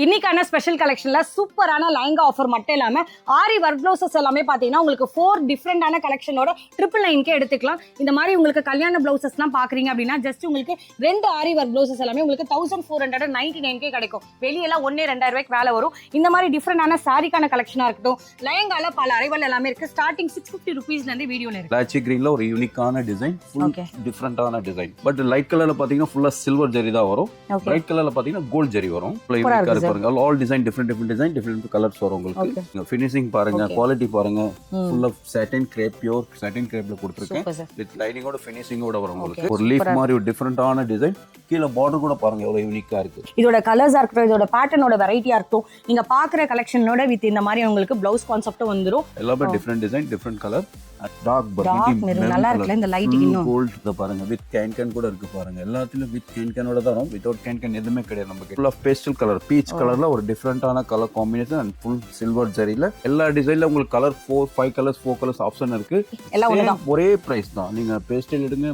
இன்னைக்கான ஸ்பெஷல் கலெக்ஷன்ல சூப்பரான லெஹங்கா ஆஃபர் மட்டும் இல்லாம ஆரி ஒர்க் ப்ளவுசஸ் எல்லாமே பாத்தீங்கன்னா உங்களுக்கு 4 டிஃப்ரெண்டான கலெக்ஷனோட 999 எடுத்துக்கலாம். இந்த மாதிரி உங்களுக்கு கல்யாண பிளவுசஸ்லாம் பாக்குறீங்க அப்படின்னா ஜஸ்ட் உங்களுக்கு 2 ஆரி ஒர்க் ப்ளவுசஸ் எல்லாமே உங்களுக்கு 1499 கிடைக்கும். வெளியெல்லாம் 1-2000 ரூபாய்க்கு வேலை வரும். இந்த மாதிரி டிஃப்ரெண்டான சாரிக்கான கலெக்ஷனா இருக்கட்டும், லெஹங்கால பல அரைவல் எல்லாமே இருக்கு. ஸ்டார்டிங் 650 ரூபீஸ்ல இருந்து வீடியோல இருக்கு. லாச்சி கிரீன்ல ஒரு யூனிக்கான டிசைன், ஃபுல் டிஃபரெண்டான டிசைன். பட் லைட் கலர்ல பாத்தீங்கன்னா ஃபுல்லா சில்வர் ஜரி தான் வரும். லைட் கலர்ல பாத்தீங்கன்னா கோல்ட் ஜரி வரும். பாருங்க all design different design different colours வரும் உங்களுக்கு. ஃபினிஷிங் பாருங்க, குவாலிட்டி பாருங்க. Full of satin crepe, pure satin கிரேப்ல கொடுத்திருக்கேன். வித் லைனிங்கோட ஃபினிஷிங்கோட வரும் உங்களுக்கு. ஒரு லீஃப் மாதிரி ஒரு டிஃபரெண்டான டிசைன். கீழ பார்டர் கூட பாருங்க எவ்வளவு யூனிக்கா இருக்கு. இதோட கலர்ஸா இருக்கட்டும், இதோட பேட்டர்னோட வெரைட்டியா இருக்கும். நீங்க பாக்குற கலெக்ஷனோட வித் இந்த மாதிரி உங்களுக்கு ப்ளவுஸ் கான்செப்ட் வந்துரும். எல்லாமே different design, different colour. Dark maroon நல்லா இருக்குல இந்த லைட்டுக்கு. இன்னும் கோல்ட் இத பாருங்க, வித் கேன் கூட இருக்கு பாருங்க. எல்லாத்துலயும் வித் கேனோட தான் வரும். வித்அவுட் கேன் எதுவுமே கிடையாது நமக்கு. Full of pastel colour, peach கலர்ல ஒரு டிஃபரெண்டான colour combination and full silver ஜரியில. எல்லா டிசைன்ல உங்களுக்கு கலர் 4 கலர்ஸ் ஆப்ஷன் இருக்கு. எல்லாம் ஒரே பிரைஸ் தான். நீங்க பேஸ்டல் எடுங்க,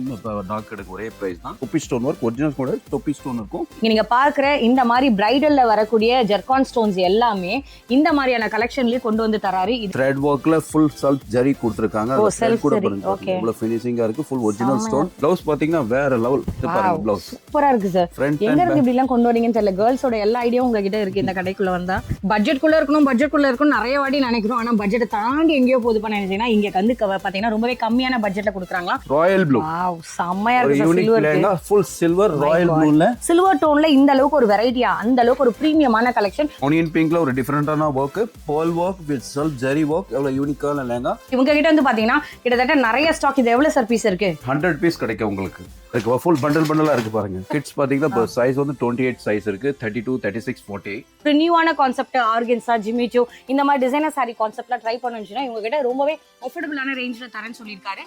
டார்க் எடுங்க, ஒரே பிரைஸ் தான். தொப்பி ஸ்டோன் ஒர்க் ஒரிஜினல் கூட தொப்பி ஸ்டோன் இருக்கும். நீங்க பாக்குற இந்த மாதிரி பிரைடல்ல வரக்கூடிய ஜெர்கான் ஸ்டோன்ஸ் எல்லாமே இந்த மாதிரியான கலெக்ஷன்லயே கொண்டு வந்து தராரு. த்ரெட் ஒர்க்ல ஃபுல் செல்ஃப் ஜரி கொடுத்திருக்காங்க. கூட பாருங்க இவ்வளவு ஃபினிஷிங்கா இருக்கு. Full original stone. ப்ளவுஸ் பாத்தீங்கன்னா வேற லெவல். இது பாருங்க ப்ளவுஸ் சூப்பரா இருக்கு சார். எங்க இருந்து இப்படி எல்லாம் கொண்டு வரீங்கன்னு தெரியல. கேர்ள்ஸோட எல்லா ஐடியாவும் உங்ககிட்ட இருக்கு. இந்த கடைக்குள்ள வந்தா பட்ஜெட்குள்ள இருக்கணும் நிறைய வாட்டி நினைக்கிறோம். ஆனா பட்ஜெட்டை தாண்டி எங்கேயோ போது பண்ண நினைச்சீங்கன்னா இங்க வந்து பாத்தீங்கன்னா ரொம்பவே கம்மியான பட்ஜெட்ல கொடுக்குறாங்களா. ராயல் ப்ளூ செம்மையா இருக்கு. ஃபுல் சில்வர் ராயல் ப்ளூல சில்வர் டோன்ல இந்த அளவுக்கு ஒரு வெரைட்டியா, அந்த அளவுக்கு ஒரு பிரீமியமான கலெக்ஷன். ஆனியன் பிங்க்ல ஒரு டிஃபரெண்டான work, pearl work with self ஜரி வர்க். எவ்வளவு யூனிக்கான லெஹங்கா. இவங்க கிட்ட வந்து பாத்தீங்கன்னா கிட்டத்தட்ட நிறைய ஸ்டாக். இது எவ்வளவு சார் பீஸ் இருக்கு? 100 பீஸ் கிடைக்கும் உங்களுக்கு. அதுக்கு ஃபுல் பண்டலா இருக்கு பாருங்க. கிட்ஸ் பாத்தீங்கன்னா சைஸ் வந்து 28 சைஸ் இருக்கு. 32, 36, 40. ஒரு நியூவான கான்செப்ட் ஆர்கன்ஸா, ஜிமிச்சோ இந்த மாதிரி டிசைனர் சாரி கான்செப்ட்ல ட்ரை பண்ணுச்சுன்னா இவங்க கிட்ட ரொம்பவே அஃபோர்டபிளான ரேஞ்ச்ல தரேன்னு சொல்லியிருக்காரு.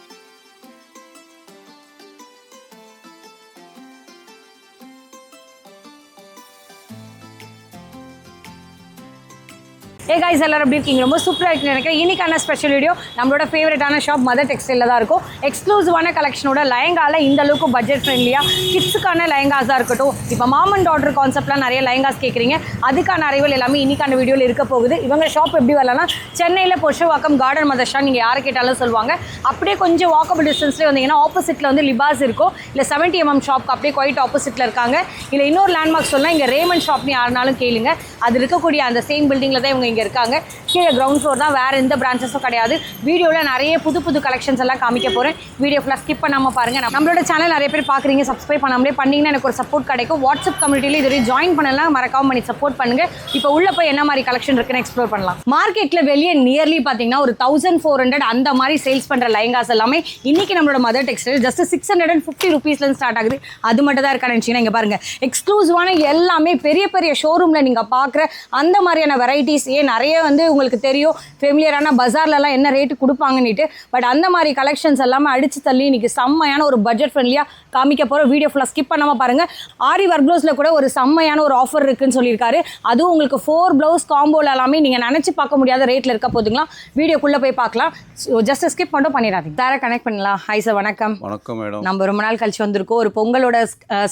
ஏ கைஸ் எல்லாரும் எப்படி இருக்கீங்க? ரொம்ப சூப்பராக இருக்குன்னு நினைக்கிறேன். இன்னைக்கான ஸ்பெஷல் வீடியோ நம்மளோட ஃபேவரட்டான ஷாப் மதர் டெக்ஸ்டைலில் தான் இருக்கும். எக்ஸ்க்ளூசிவான கலெக்ஷனோட லெஹங்கால இந்த அளவுக்கு பட்ஜெட் ஃப்ரெண்ட்லியாக கிட்ஸுக்கான லெஹங்காஸாக இருக்கட்டும். இப்போ மாம் அண்ட் டாட்டர் கான்செப்ட்லாம் நிறைய லெஹங்காஸ் கேட்குறீங்க. அதுக்கான அறிவல் எல்லாமே இன்னைக்கான வீடியோவில் இருக்க போகுது. இவங்க ஷாப் எப்படி வரலாம்னா சென்னையில் புருஷவாக்கம் கார்டன் மதர்ஷா நீங்கள் யாரை கேட்டாலும் சொல்லுவாங்க. அப்படியே கொஞ்சம் வாக்கபிள் டிஸ்டன்ஸ்லேயே வந்தீங்கன்னா ஆப்போசிட்டில் வந்து லிபாஸ் இருக்கும். இல்லை 70mm ஷாப்க்கு அப்படியே குவைட் ஆப்போசிட்டில் இருக்காங்க. இல்லை இன்னொரு லேண்ட்மார்க் சொல்லலாம், இங்கே ரேமன் ஷாப்னு யாருனாலும் கேளுங்க. அது இருக்கக்கூடிய அந்த சேம் பில்டிங்கில் தான் இவங்க இங்கே இருக்காங்க. கீழே கிரவுண்ட் ஃப்ளோர் தான், வேற எந்த பிரான்ச்சஸும் கிடையாது. வீடியோவில் நிறைய புது கலெக்ஷன்ஸ் எல்லாம் காமிக்க போறேன். வீடியோ ஃபுல்லாக ஸ்கிப் பண்ணாம பாருங்க. நம்மளோட சேனல் நிறைய பேர் பாக்குறீங்க, சப்ஸ்கிரைப் பண்ணாமலே பண்ணீங்கன்னா எனக்கு ஒரு சப்போர்ட் கிடைக்கும். வாட்ஸ்அப் கம்யூனிட்டியில இதுவரை ஜாயின் பண்ணலாம், மறக்காம பண்ணி சப்போர்ட் பண்ணுங்க. இப்போ உள்ள போய் என்ன மாதிரி கலெக்ஷன் இருக்குன்னு எக்ஸ்ப்ளோர் பண்ணலாம். மார்க்கெட்ல வெளியே நியர்லி பாத்தீங்கன்னா ஒரு 1400 அந்த மாதிரி சேல்ஸ் பண்ற லெஹங்காஸ் எல்லாமே இன்னைக்கு நம்மளோட மதர் டெக்ஸ்டைல் ஜஸ்ட் 650 ரூபீஸ்ல இருந்து ஸ்டார்ட் ஆகுது. அது மட்டும் தான் இருக்கான்னு நினைச்சீங்கன்னா இங்க பாருங்க, எக்ஸ்க்ளூசிவான எல்லாமே பெரிய ஷோரூம்ல நீங்க பாக்குற அந்த மாதிரியான வெரைட்டிஸ் நிறைய வந்து உங்களுக்கு தெரியும். ஃபெமிலியரான பஜார்லலாம் என்ன ரேட்டு கொடுப்பாங்கன்னுட்டு. பட் அந்த மாதிரி கலெக்ஷன்ஸ் எல்லாமே அடிச்சு தள்ளி இன்னைக்கு செம்மையான ஒரு பட்ஜெட் ஃப்ரெண்ட்லியாக காமிக்க போகிறோம். வீடியோ ஃபுல்லாக ஸ்கிப் பண்ணாமல் பாருங்கள். ஆரி ஒர்க் ப்ளவுஸில் கூட ஒரு செம்மையான ஒரு ஆஃபர் இருக்குன்னு சொல்லியிருக்காரு. அதுவும் உங்களுக்கு 4 ப்ளவுஸ் காம்போல எல்லாமே நீங்கள் நினச்சி பார்க்க முடியாத ரேட்டில் இருக்க போதுங்களா. வீடியோக்குள்ளே போய் பார்க்கலாம். ஜஸ்ட் ஸ்கிப் மட்டும் பண்ணிடாதீங்க. வேற கனெக்ட் பண்ணலாம். ஹாய் சார், வணக்கம். வணக்கம் மேடம். நம்ம ரொம்ப நாள் கழிச்சு வந்திருக்கோம். ஒரு பொங்கலோட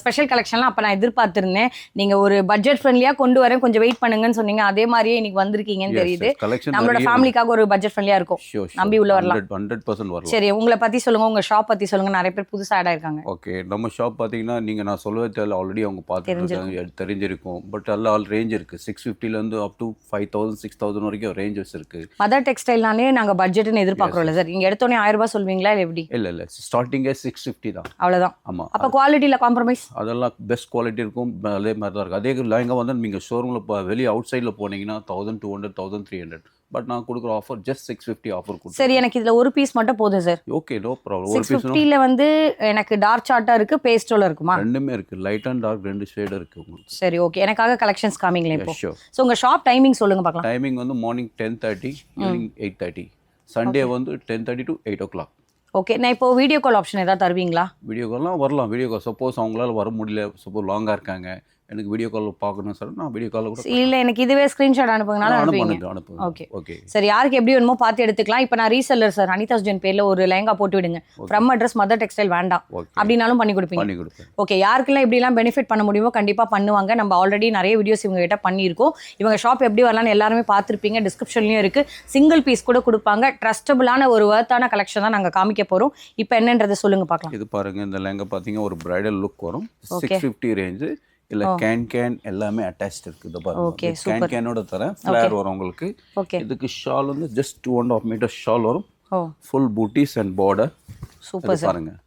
ஸ்பெஷல் கலெக்ஷன்லாம் அப்போ நான் எதிர்பார்த்திருந்தேன். நீங்கள் ஒரு பட்ஜெட் ஃப்ரெண்ட்லியாக கொண்டு வரேன், கொஞ்சம் வெயிட் பண்ணுங்கன்னு சொன்னீங்க. அதே மாதிரியே இன்னைக்கு வந்திருக்கீங்கன்னு தெரியுது. நம்மளோட ஃபேமிலிக்காக ஒரு பட்ஜெட் ஃப்ரெண்ட்லியா இருக்கும். நம்பி உள்ள வரலாம். 100% வரலாம். சரி, உங்களை பத்தி சொல்லுங்க, உங்க ஷாப் பத்தி சொல்லுங்க. நிறைய பேர் புதுசா ஆட் ஆயிருக்காங்க. ஓகே, நம்ம ஷாப் பாத்தீங்கன்னா நீங்க நான் சொல்லவே தெரியல, ஆல்ரெடி அவங்க பார்த்துட்டு தெரிஞ்சிருக்கும். பட் ஆல் ரேஞ்ச் இருக்கு. 650 ல இருந்து அப் டு 5000 6000 வரைக்கும் ரேஞ்சஸ் இருக்கு. மதர் டெக்ஸ்டைல்னாலே நாங்க பட்ஜெட்னு எதிர்பார்க்கறோம்ல சார். நீங்க எடுத்தோனே 1000 ரூபாய் சொல்வீங்களா இல்ல எப்படி? இல்ல ஸ்டார்டிங்கே 650 தான். அவ்வளவுதான். ஆமா. அப்ப குவாலிட்டில காம்ப்ரமைஸ்? அதெல்லாம் பெஸ்ட் குவாலிட்டி இருக்கும். அதே மாதிரி தான் இருக்கு. அதே லெஹங்கா வந்து நீங்க ஷோரூம்ல வெளிய அவுட் சைடுல போனீங்கன்னா 1200 1300. பட் நான் கொடுக்குற ஆஃபர் ஜஸ்ட் 650 ஆஃபர் கொடுத்து. சரி, எனக்கு இதுல ஒரு பீஸ் மட்டும் போதும் சார். Okay, no problem. ஒரு பீஸ் 650ல வந்து எனக்கு டார்க் சார்ட்டா இருக்கு, பேஸ்டோல இருக்குமா? ரெண்டுமே இருக்கு. லைட் அண்ட் டார்க் ரெண்டு ஷேட் இருக்கு உங்களுக்கு. சரி, ஓகே. எனக்காக கலெக்ஷன்ஸ் காமிங்களே இப்போ. சோ உங்க ஷாப் டைமிங் சொல்லுங்க பார்க்கலாம். டைமிங் வந்து மார்னிங் 10:30, ஈவினிங் 8:30. சண்டே வந்து 10:30 to 8 o'clock. ஓகே, நான் இப்போ வீடியோ கால் ஆப்ஷன் ஏதாவது தருவீங்களா? வீடியோ கால்லாம் வரலாம். வீடியோ கால் சப்போஸ் அவங்களால வர முடியல, சப்போஸ் லாங்காக இருக்காங்க, எனக்கு வீடியோ கால் பார்க்கணும் சார், நான் வீடியோ கால் கூட இல்லை எனக்கு இதுவே ஸ்க்ரீன்ஷாட் அனுப்புங்கனாலும் அனுப்புவீங்க. அனுப்புங்க. ஓகே ஓகே சரி, யாருக்கு எப்படி வேணுமோ பார்த்து எடுத்துக்கலாம். இப்போ நான் ரீசெல்லர் சார், அனிதா சுஜன் பேரில் ஒரு லெஹங்கா போட்டு விடுங்க, ஃப்ரம் அட்ரஸ் மதர் டெக்ஸ்டைல் வேண்டாம் அப்படின்னாலும் பண்ணி கொடுப்பீங்க. பண்ணி கொடுப்பேன். ஓகே, யாருக்கெல்லாம் எப்படிலாம் பெனிஃபிட் பண்ண முடியுமோ கண்டிப்பாக பண்ணுவாங்க. நம்ம ஆல்ரெடி நிறைய வீடியோஸ் இவங்க கிட்ட பண்ணியிருக்கோம். இவங்க ஷாப் எப்படி வரலாம்னு எல்லாருமே பார்த்துருப்பீங்க, டிஸ்கிரிப்ஷன்லையும் இருக்குது. சிங்கிள் பீஸ் கூட கொடுப்பாங்க. ட்ரஸ்டபுளான ஒரு வர்த்தான கலெக்ஷன் தான் நாங்கள் காமிக்க போகிறோம். இப்போ என்னன்றதை சொல்லுங்கள் பார்க்கலாம். இது பாருங்க, இந்த லெஹங்கா பார்த்தீங்கன்னா ஒரு பிரைடல் லுக் வரும். 650 ரேஞ்சு. இல்லை கேன் எல்லாமே அட்டாச்ட் இருக்குது பாருங்க. கேன் கேனோட தரேன். ஃப்ளேர் வரும் உங்களுக்கு. இதுக்கு ஷால் வந்து ஜஸ்ட் 2.5 மீட்டர் ஷால் வரும். ஃபுல் பூட்டிஸ் அண்ட் பார்டர். சூப்பர் பாருங்க.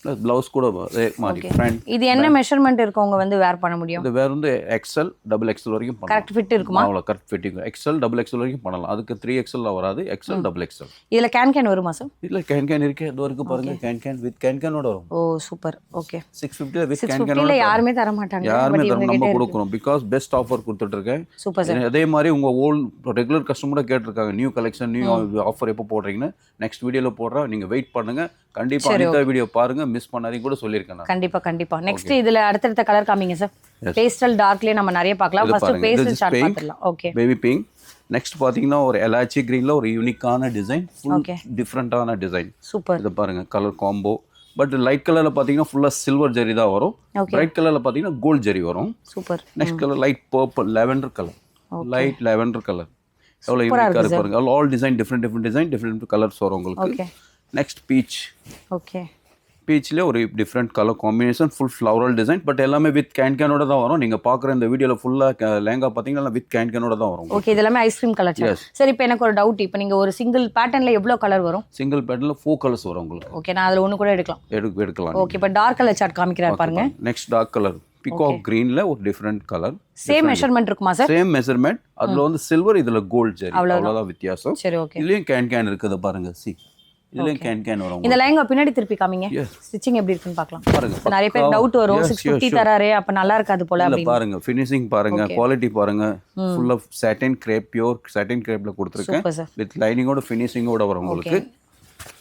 ப்ளஸ் ப்ளவுஸ் கூட அதே மாதிரி ஃப்ரண்ட். இது என்ன மெஷர்மெண்ட் இருக்கவங்க வந்து வேர் பண்ண முடியும்? இது வேர் வந்து XL XXL வரைக்கும் பண்ணலாம். கரெக்ட் ஃபிட் இருக்குமா? அவ்வளோ கரெக்ட் ஃபிட்டிங். XL XXL வரைக்கும் பண்ணலாம். அதுக்கு 3XL வராது. XL XXL. இதில் கேன் வருமா சார்? இல்லை கேன் இருக்கு. இது வரைக்கும் பாருங்க. கேன் வித் கேனோட வரும். Oh super. ஓகே 650 வித் கேனோட. யாருமே தர மாட்டாங்க. யாருமே நம்ம கொடுக்குறோம். பிகாஸ் பெஸ்ட் ஆஃபர் கொடுத்துட்டு இருக்கேன். Super sir. அதே மாதிரி உங்க ஓல்ட் ரெகுலர் கஸ்டமர் கேட்டிருக்காங்க, நியூ கலெக்ஷன் நியூ ஆஃபர் எப்போ போடுறீங்கன்னு. நெக்ஸ்ட் வீடியோல போடுறேன், நீங்க வெயிட் பண்ணுங்க. கண்டிப்பா அனிதா வீடியோ பாருங்க, மிஸ் பண்ணாதீங்க கூட சொல்லியிருக்கேன். கண்டிப்பா நெக்ஸ்ட் இதுல அடுத்த கலர் காமிங்க சார். பேஸ்டல் டார்க்லயே நம்ம நிறைய பார்க்கலாம். ஃபர்ஸ்ட் பேஸ்டல் ஸ்டார்ட் பண்ணலாம். Okay baby pink. நெக்ஸ்ட் பாத்தீங்கன்னா ஒரு எலாச்சி கிரீன்ல ஒரு யூனிக்கான டிசைன், ஃபுல் டிஃபரெண்டான டிசைன். சூப்பர். இது பாருங்க கலர் காம்போ. பட் லைட் கலர்ல பாத்தீங்கன்னா ஃபுல்லா சில்வர் ஜெரி தான் வரும். பிரைட் கலர்ல பாத்தீங்கன்னா கோல்ட் ஜெரி வரும். Super. Next colour light purple lavender colour. Light lavender colour. எவ்வளவு யூனிக்கா இருக்கு பாருங்க. All design different design, different colours வரும் உங்களுக்கு. Next beach. ஓகே பீச்லேயே ஒரு different colour combination, full floral design. But எல்லாமே வித் கேனோட தான் வரும். நீங்கள் பார்க்குற இந்த வீடியோவில் ஃபுல்லாக லெஹங்கா பார்த்தீங்கன்னா வித் கேனோட தான் வரும். ஓகே, இது எல்லாமே ஐஸ்கிரீம் கலர். சரி, இப்போ எனக்கு ஒரு டவுட். இப்போ நீங்கள் ஒரு சிங்கிள் பேட்டர்னில் எவ்வளோ கலர் வரும்? சிங்கிள் பேட்டர்னில் 4 கலர்ஸ் வரும் உங்களுக்கு. ஓகே, நான் அதில் ஒன்று கூட எடுக்கலாம். ஓகே, இப்போ டார்க் கலர் சார்ட் காமிக்கிறார் பாருங்க. நெக்ஸ்ட் டார்க் கலர் பிகாக் கிரீன்ல ஒரு டிஃப்ரெண்ட் கலர். சேம் மெஷர்மெண்ட் இருக்குமா சார்? Same measurement. அதுல வந்து சில்வர், இதுல கோல்ட் ஜெரி. அவ்வளவுதான் வித்தியாசம். சரி, ஓகே. இதுலயும் கேன் இருக்குது பாருங்க. சி இதுலயும் கேன் வரும். இந்த லெஹங்கா பின்னாடி திருப்பி காமிங்க. ஸ்டிச்சிங் எப்படி இருக்குன்னு பார்க்கலாம். பாருங்க, நிறைய பேர் டவுட் வரும். 650 தராரே, அப்ப நல்லா இருக்காது போல அப்படின்னு. பாருங்க ஃபினிஷிங் பாருங்க, குவாலிட்டி பாருங்க. Full of satin crepe, pure satin கிரேப்ல கொடுத்திருக்கேன். வித் லைனிங்கோட ஃபினிஷிங்கோட வரும் உங்களுக்கு.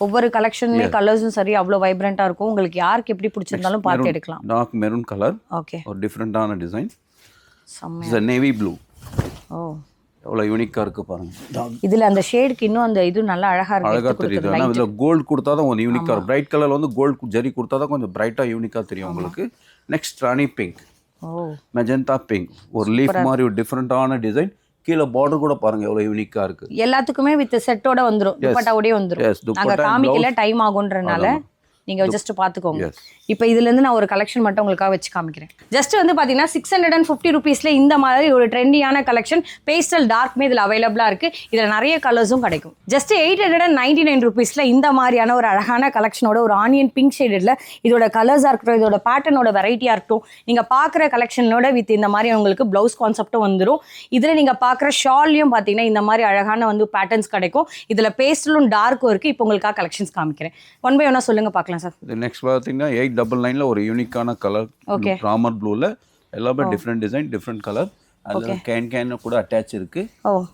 ஒவ்வொரு கலெக்ஷன்லயும் கலர்ஸும் சரி அவ்வளவு வைப்ரண்டா இருக்கும். உங்களுக்கு யாருக்கு எப்படி பிடிச்சிருந்தாலும் பார்த்து எடுக்கலாம். Dark maroon colour. ஓகே, ஒரு டிஃபரெண்டான டிசைன். செம்ம நேவி ப்ளூ. ஓ, எவ்வளவு யூனிக்கா இருக்கு பாருங்க. இதுல அந்த ஷேடுக்கு இன்னும் அந்த இது நல்லா அழகா இருக்கு. அழகா தெரியுது. ஆனா இதுல கோல்ட் கொடுத்தா தான் கொஞ்சம் யூனிக்கா இருக்கும். பிரைட் கலர்ல வந்து கோல்ட் ஜெரி கொடுத்தா தான் கொஞ்சம் பிரைட்டா யூனிக்கா தெரியும் உங்களுக்கு. நெக்ஸ்ட் ராணி பிங்க். ஓ, மெஜந்தா பிங்க். ஒரு லீஃப் மாதிரி ஒரு டிஃபரெண்டான டிசைன். கீழ பார்டர் கூட பாருங்க எவ்வளவு யூனிக்கா இருக்கு. எல்லாத்துக்குமே வித் செட்டோட வந்துரும். துப்பட்டாவோட வந்துரும். நாங்க காமிக்கல, டைம் ஆகுன்றனால நீங்க ஜஸ்ட் பாத்துக்கோங்க. இப்போ இதுல இருந்து நான் ஒரு கலெக்ஷன் மட்டும் உங்களுக்காக வச்சு காமிக்கிறேன். ஜஸ்ட் வந்து பாத்தீங்கன்னா 650 ருபீஸ்ல இந்த மாதிரி ஒரு ட்ரெண்டியான கலெக்ஷன் பேஸ்டல் டார்க்மே இதுல அவைலபிளா இருக்கு. இதுல நிறைய கலர்ஸும் கிடைக்கும். ஜஸ்ட் 899 ருபீஸ்ல இந்த மாதிரியான ஒரு அழகான கலெக்ஷனோட ஒரு ஆனியன் பிங்க் ஷேடட்ல இதோட கலர்ஸா இருக்கட்டும், இதோட பேட்டர்னோட வெரைட்டியா இருக்கட்டும், நீங்க பாக்குற கலெக்ஷனோட வித் இந்த மாதிரி உங்களுக்கு பிளவுஸ் கான்செப்டும் வந்துடும். இதுல நீங்க பாக்குற ஷால்லையும் பாத்தீங்கன்னா இந்த மாதிரி அழகான வந்து பேட்டர்ன்ஸ் கிடைக்கும். இதுல பேஸ்டலும் டார்க்கும் இருக்கு. இப்போ உங்களுக்காக கலெக்ஷன்ஸ் காமிக்கிறேன். ஒன் பை ஒன்னா சொல்லுங்க பார்க்கலாம் சார். நெக்ஸ்ட் பாத்தீங்கன்னா 899ல ஒரு யூனிக்கான கலர், ராமர் ப்ளூல எல்லாமே டிஃப்ரெண்ட் டிசைன், டிஃப்ரெண்ட் கலர். அதுல கேன் கூட அட்டாச் இருக்கு.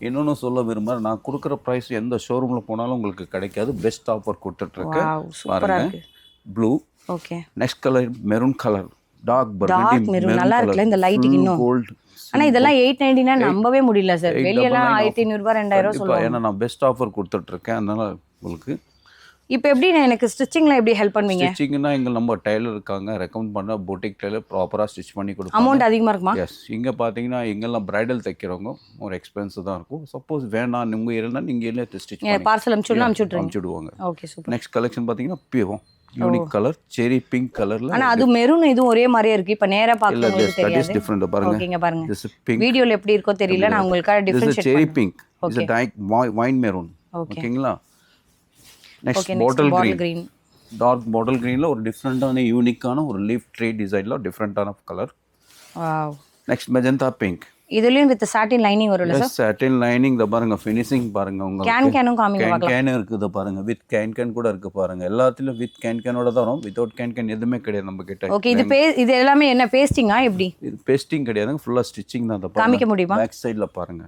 இன்னொன்னு சொல்ல விரும்புறேன், நான் கொடுக்குற பிரைஸ் எந்த ஷோரூம்ல போனாலும் உங்களுக்கு கிடைக்காது. பெஸ்ட் ஆஃபர் கொடுத்துட்டு இருக்கேன் பாருங்க. Blue. Okay, next colour maroon colour. Dark maroon நல்லா இருக்குல இந்த லைட்டுக்கு. இன்னும் கோல்ட். ஆனா இதெல்லாம் 899 நம்பவே முடியல சார். வெளியலாம் 1500 ரூபாய் 2000 சொல்லுவாங்க. ஏன்னா நான் பெஸ்ட் ஆஃபர் கொடுத்துட்டு இருக்கேன், அதனால உங்களுக்கு. இப்போ எப்படி எனக்கு ஸ்டிச்சிங்ல எப்படி ஹெல்ப் பண்ணுவீங்க? ஸ்டிச்சிங்னா இங்க நம்ம டெய்லர் இருக்காங்க, ரெக்கமெண்ட் பண்ண பொட்டிக் டெய்லர் ப்ராப்பரா ஸ்டிச் பண்ணி கொடுப்பாங்க. அமௌண்ட் அதிகமா இருக்குமா? எஸ், இங்க பாத்தீங்கன்னா இங்கெல்லாம் பிரைடல் தைக்கிறவங்க ஒரு எக்ஸ்பென்சிவ் தான் இருக்கும். சப்போஸ் வேணாம் உங்க ஏரியால நீங்க இல்ல ஸ்டிச் பண்ணி பார்சல் அனுப்பிச்சுடுவாங்க. Okay, super. நெக்ஸ்ட் கலெக்ஷன் பாத்தீங்கன்னா pure unique colour cherry pink கலர்ல. ஆனா அது மெரூன் இதுவும் ஒரே மாதிரியே இருக்கு. இப்ப நேரா பாக்கும்போது தெரியாது. இது டிஃபரண்ட் பாருங்க. ஓகேங்க பாருங்க. வீடியோல எப்படி இருக்கோ தெரியல, நான் உங்களுக்கு டிஃபரன்ஷியேட் செரி பிங்க். இது டார்க் வைன் மெரூன். ஓகேங்களா? Next bottle green. Dark bottle கிரீன்ல ஒரு டிஃபரெண்டான யூனிக்கான ஒரு லீஃப் ட்ரீ டிசைன்ல டிஃபரெண்டான colour. Wow. Next magenta pink. இதுலயும் வித் சாட்டின் லைனிங் வரும்ல சார்? Satin lining. த பாருங்க ஃபினிஷிங் பாருங்க. உங்களுக்கு கேனும் காமிங்க பார்க்கலாம். கேன் இருக்குது பாருங்க. வித் கேன் கூட இருக்கு பாருங்க. எல்லாத்துலயும் வித் கேனோட தான் வரும். வித்அவுட் கேன் எதுவுமே கிடையாது நம்ம கிட்ட. ஓகே, இது எல்லாமே என்ன பேஸ்டிங்கா எப்படி? இது பேஸ்டிங் கிடையாதுங்க, ஃபுல்லா ஸ்டிச்சிங் தான். காமிக்க முடியுமா? பேக் சைடுல பாருங்க.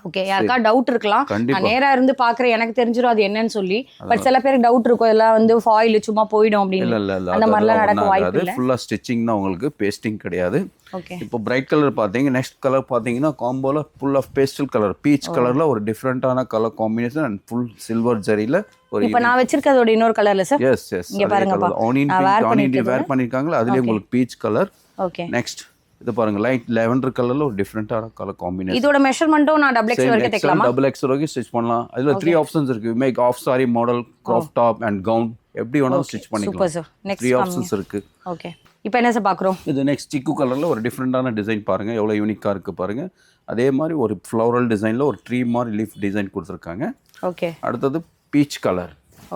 ஓகே, யாருக்கா டவுட் இருக்கலாம், நான் நேரா இருந்து பாக்குறேன் எனக்கு தெரிஞ்சிரும் அது என்னன்னு சொல்லி. பட் சில பேருக்கு டவுட் இருக்கும், இதெல்லாம் வந்து ஃபாயில் சும்மா போயிடும் அப்படின்னு. அந்த மாதிரிலாம் நடக்க வாய்ப்பு இல்லை. ஃபுல்லா ஸ்டிச்சிங் தான் உங்களுக்கு, பேஸ்டிங் கிடையாது. ஓகே, இப்போ பிரைட் கலர் பாத்தீங்க, நெக்ஸ்ட் கலர் பாத்தீங்கன்னா காம்போல full of pastel colour, peach கலர்ல ஒரு டிஃபரெண்டான colour combination and full silver ஜரியில ஒரு. இப்போ நான் வச்சிருக்கிறதோட இன்னொரு கலர்ல சார். எஸ் இங்க பாருங்க, ஆனியன் வேர் பண்ணிருக்காங்களா, அதுலயே உங்களுக்கு பீச் கலர். ஓகே, நெக்ஸ்ட் இது பாருங்க, லைட் லாவெண்டர் கலர்ல ஒரு டிஃபரெண்டான கலர் காம்பினேஷன். இதோட மெஷர்மென்ட்டும் நான் டபுள் எக்ஸ் வரைக்கும் தைக்கலாமா? டபுள் எக்ஸ் வரைக்கும் ஸ்டிச் பண்ணலாம். அதுல 3 ஆப்ஷன்ஸ் இருக்கு, make of sari model, crop top and gown, எப்படி வேணாலும் ஸ்டிச் பண்ணிக்கலாம். Super sir. நெக்ஸ்ட் 3 ஆப்ஷன்ஸ் இருக்கு. ஓகே, இப்போ என்ன சார் பார்க்குறோம்? இது நெக்ஸ்ட் சிக்கு கலர்ல ஒரு டிஃபரெண்டான டிசைன் பாருங்க, எவ்வளவு யூனிக்கா இருக்கு பாருங்க. அதே மாதிரி ஒரு ஃப்ளவரல் டிசைன்ல ஒரு ட்ரீ மாதிரி லீஃப் டிசைன் கொடுத்துருக்காங்க. ஓகே, அடுத்தது peach colour.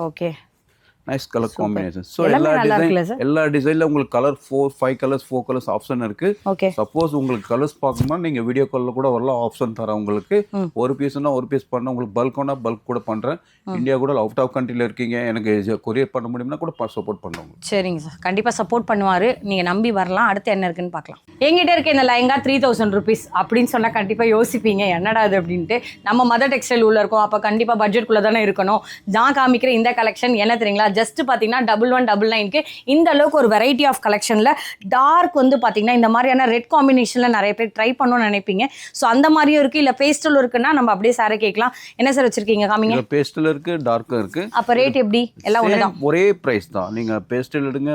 Okay, nice colour combination. So எல்லா டிசைன்ல உங்களுக்கு கலர் 4-5 கலர்ஸ் 4 கலர்ஸ் ஆப்ஷன் இருக்கு. ஓகே, சப்போஸ் உங்களுக்கு கலர்ஸ் பார்க்கணும்னா நீங்க வீடியோ கால்ல கூட வரலாம், ஆப்ஷன் தரேன் உங்களுக்கு. ஒரு பீஸ்னா ஒரு பீஸ் பண்ண, உங்களுக்கு பல்க்னா பல்க் கூட பண்றேன். இந்தியா கூட அவுட் ஆஃப் கண்ட்ரில இருக்கீங்க, எனக்கு கொரியர் பண்ண முடியும்னா கூட சப்போர்ட் பண்ணுவாங்க. சரிங்க சார், கண்டிப்பா சப்போர்ட் பண்ணுவாரு, நீங்க நம்பி வரலாம். அடுத்து என்ன இருக்குன்னு பார்க்கலாம். எங்கிட்ட இருக்க இந்த லெஹங்கா 3000 rupees அப்படின்னு சொன்னா கண்டிப்பா யோசிப்பீங்க என்னடா அது அப்படின்ட்டு. நம்ம மதர் டெக்ஸ்டைல் உள்ள இருக்கோம், அப்ப கண்டிப்பா பட்ஜெட் குள்ள தானே இருக்கணும். நான் காமிக்கிற இந்த கலெக்ஷன் என்ன தெரியுங்களா, ஜஸ்ட் பார்த்தீங்கன்னா 1199க்கு இந்த அளவுக்கு ஒரு வெரைட்டி ஆஃப் கலெக்ஷனில் டார்க் வந்து பார்த்தீங்கன்னா இந்த மாதிரியான ரெட் காம்பினேஷனில் நிறைய பேர் ட்ரை பண்ணணும்னு நினைப்பீங்க. ஸோ அந்த மாதிரியும் இருக்குது, இல்லை பேஸ்டல் இருக்குன்னா நம்ம அப்படியே சாரை கேட்கலாம். என்ன சார் வச்சிருக்கீங்க காமிங்க? பேஸ்டல் இருக்கு, டார்க்கும் இருக்கு. அப்போ ரேட் எப்படி? எல்லாம் ஒன்று தான், ஒரே பிரைஸ் தான். நீங்கள் பேஸ்டல் எடுங்க,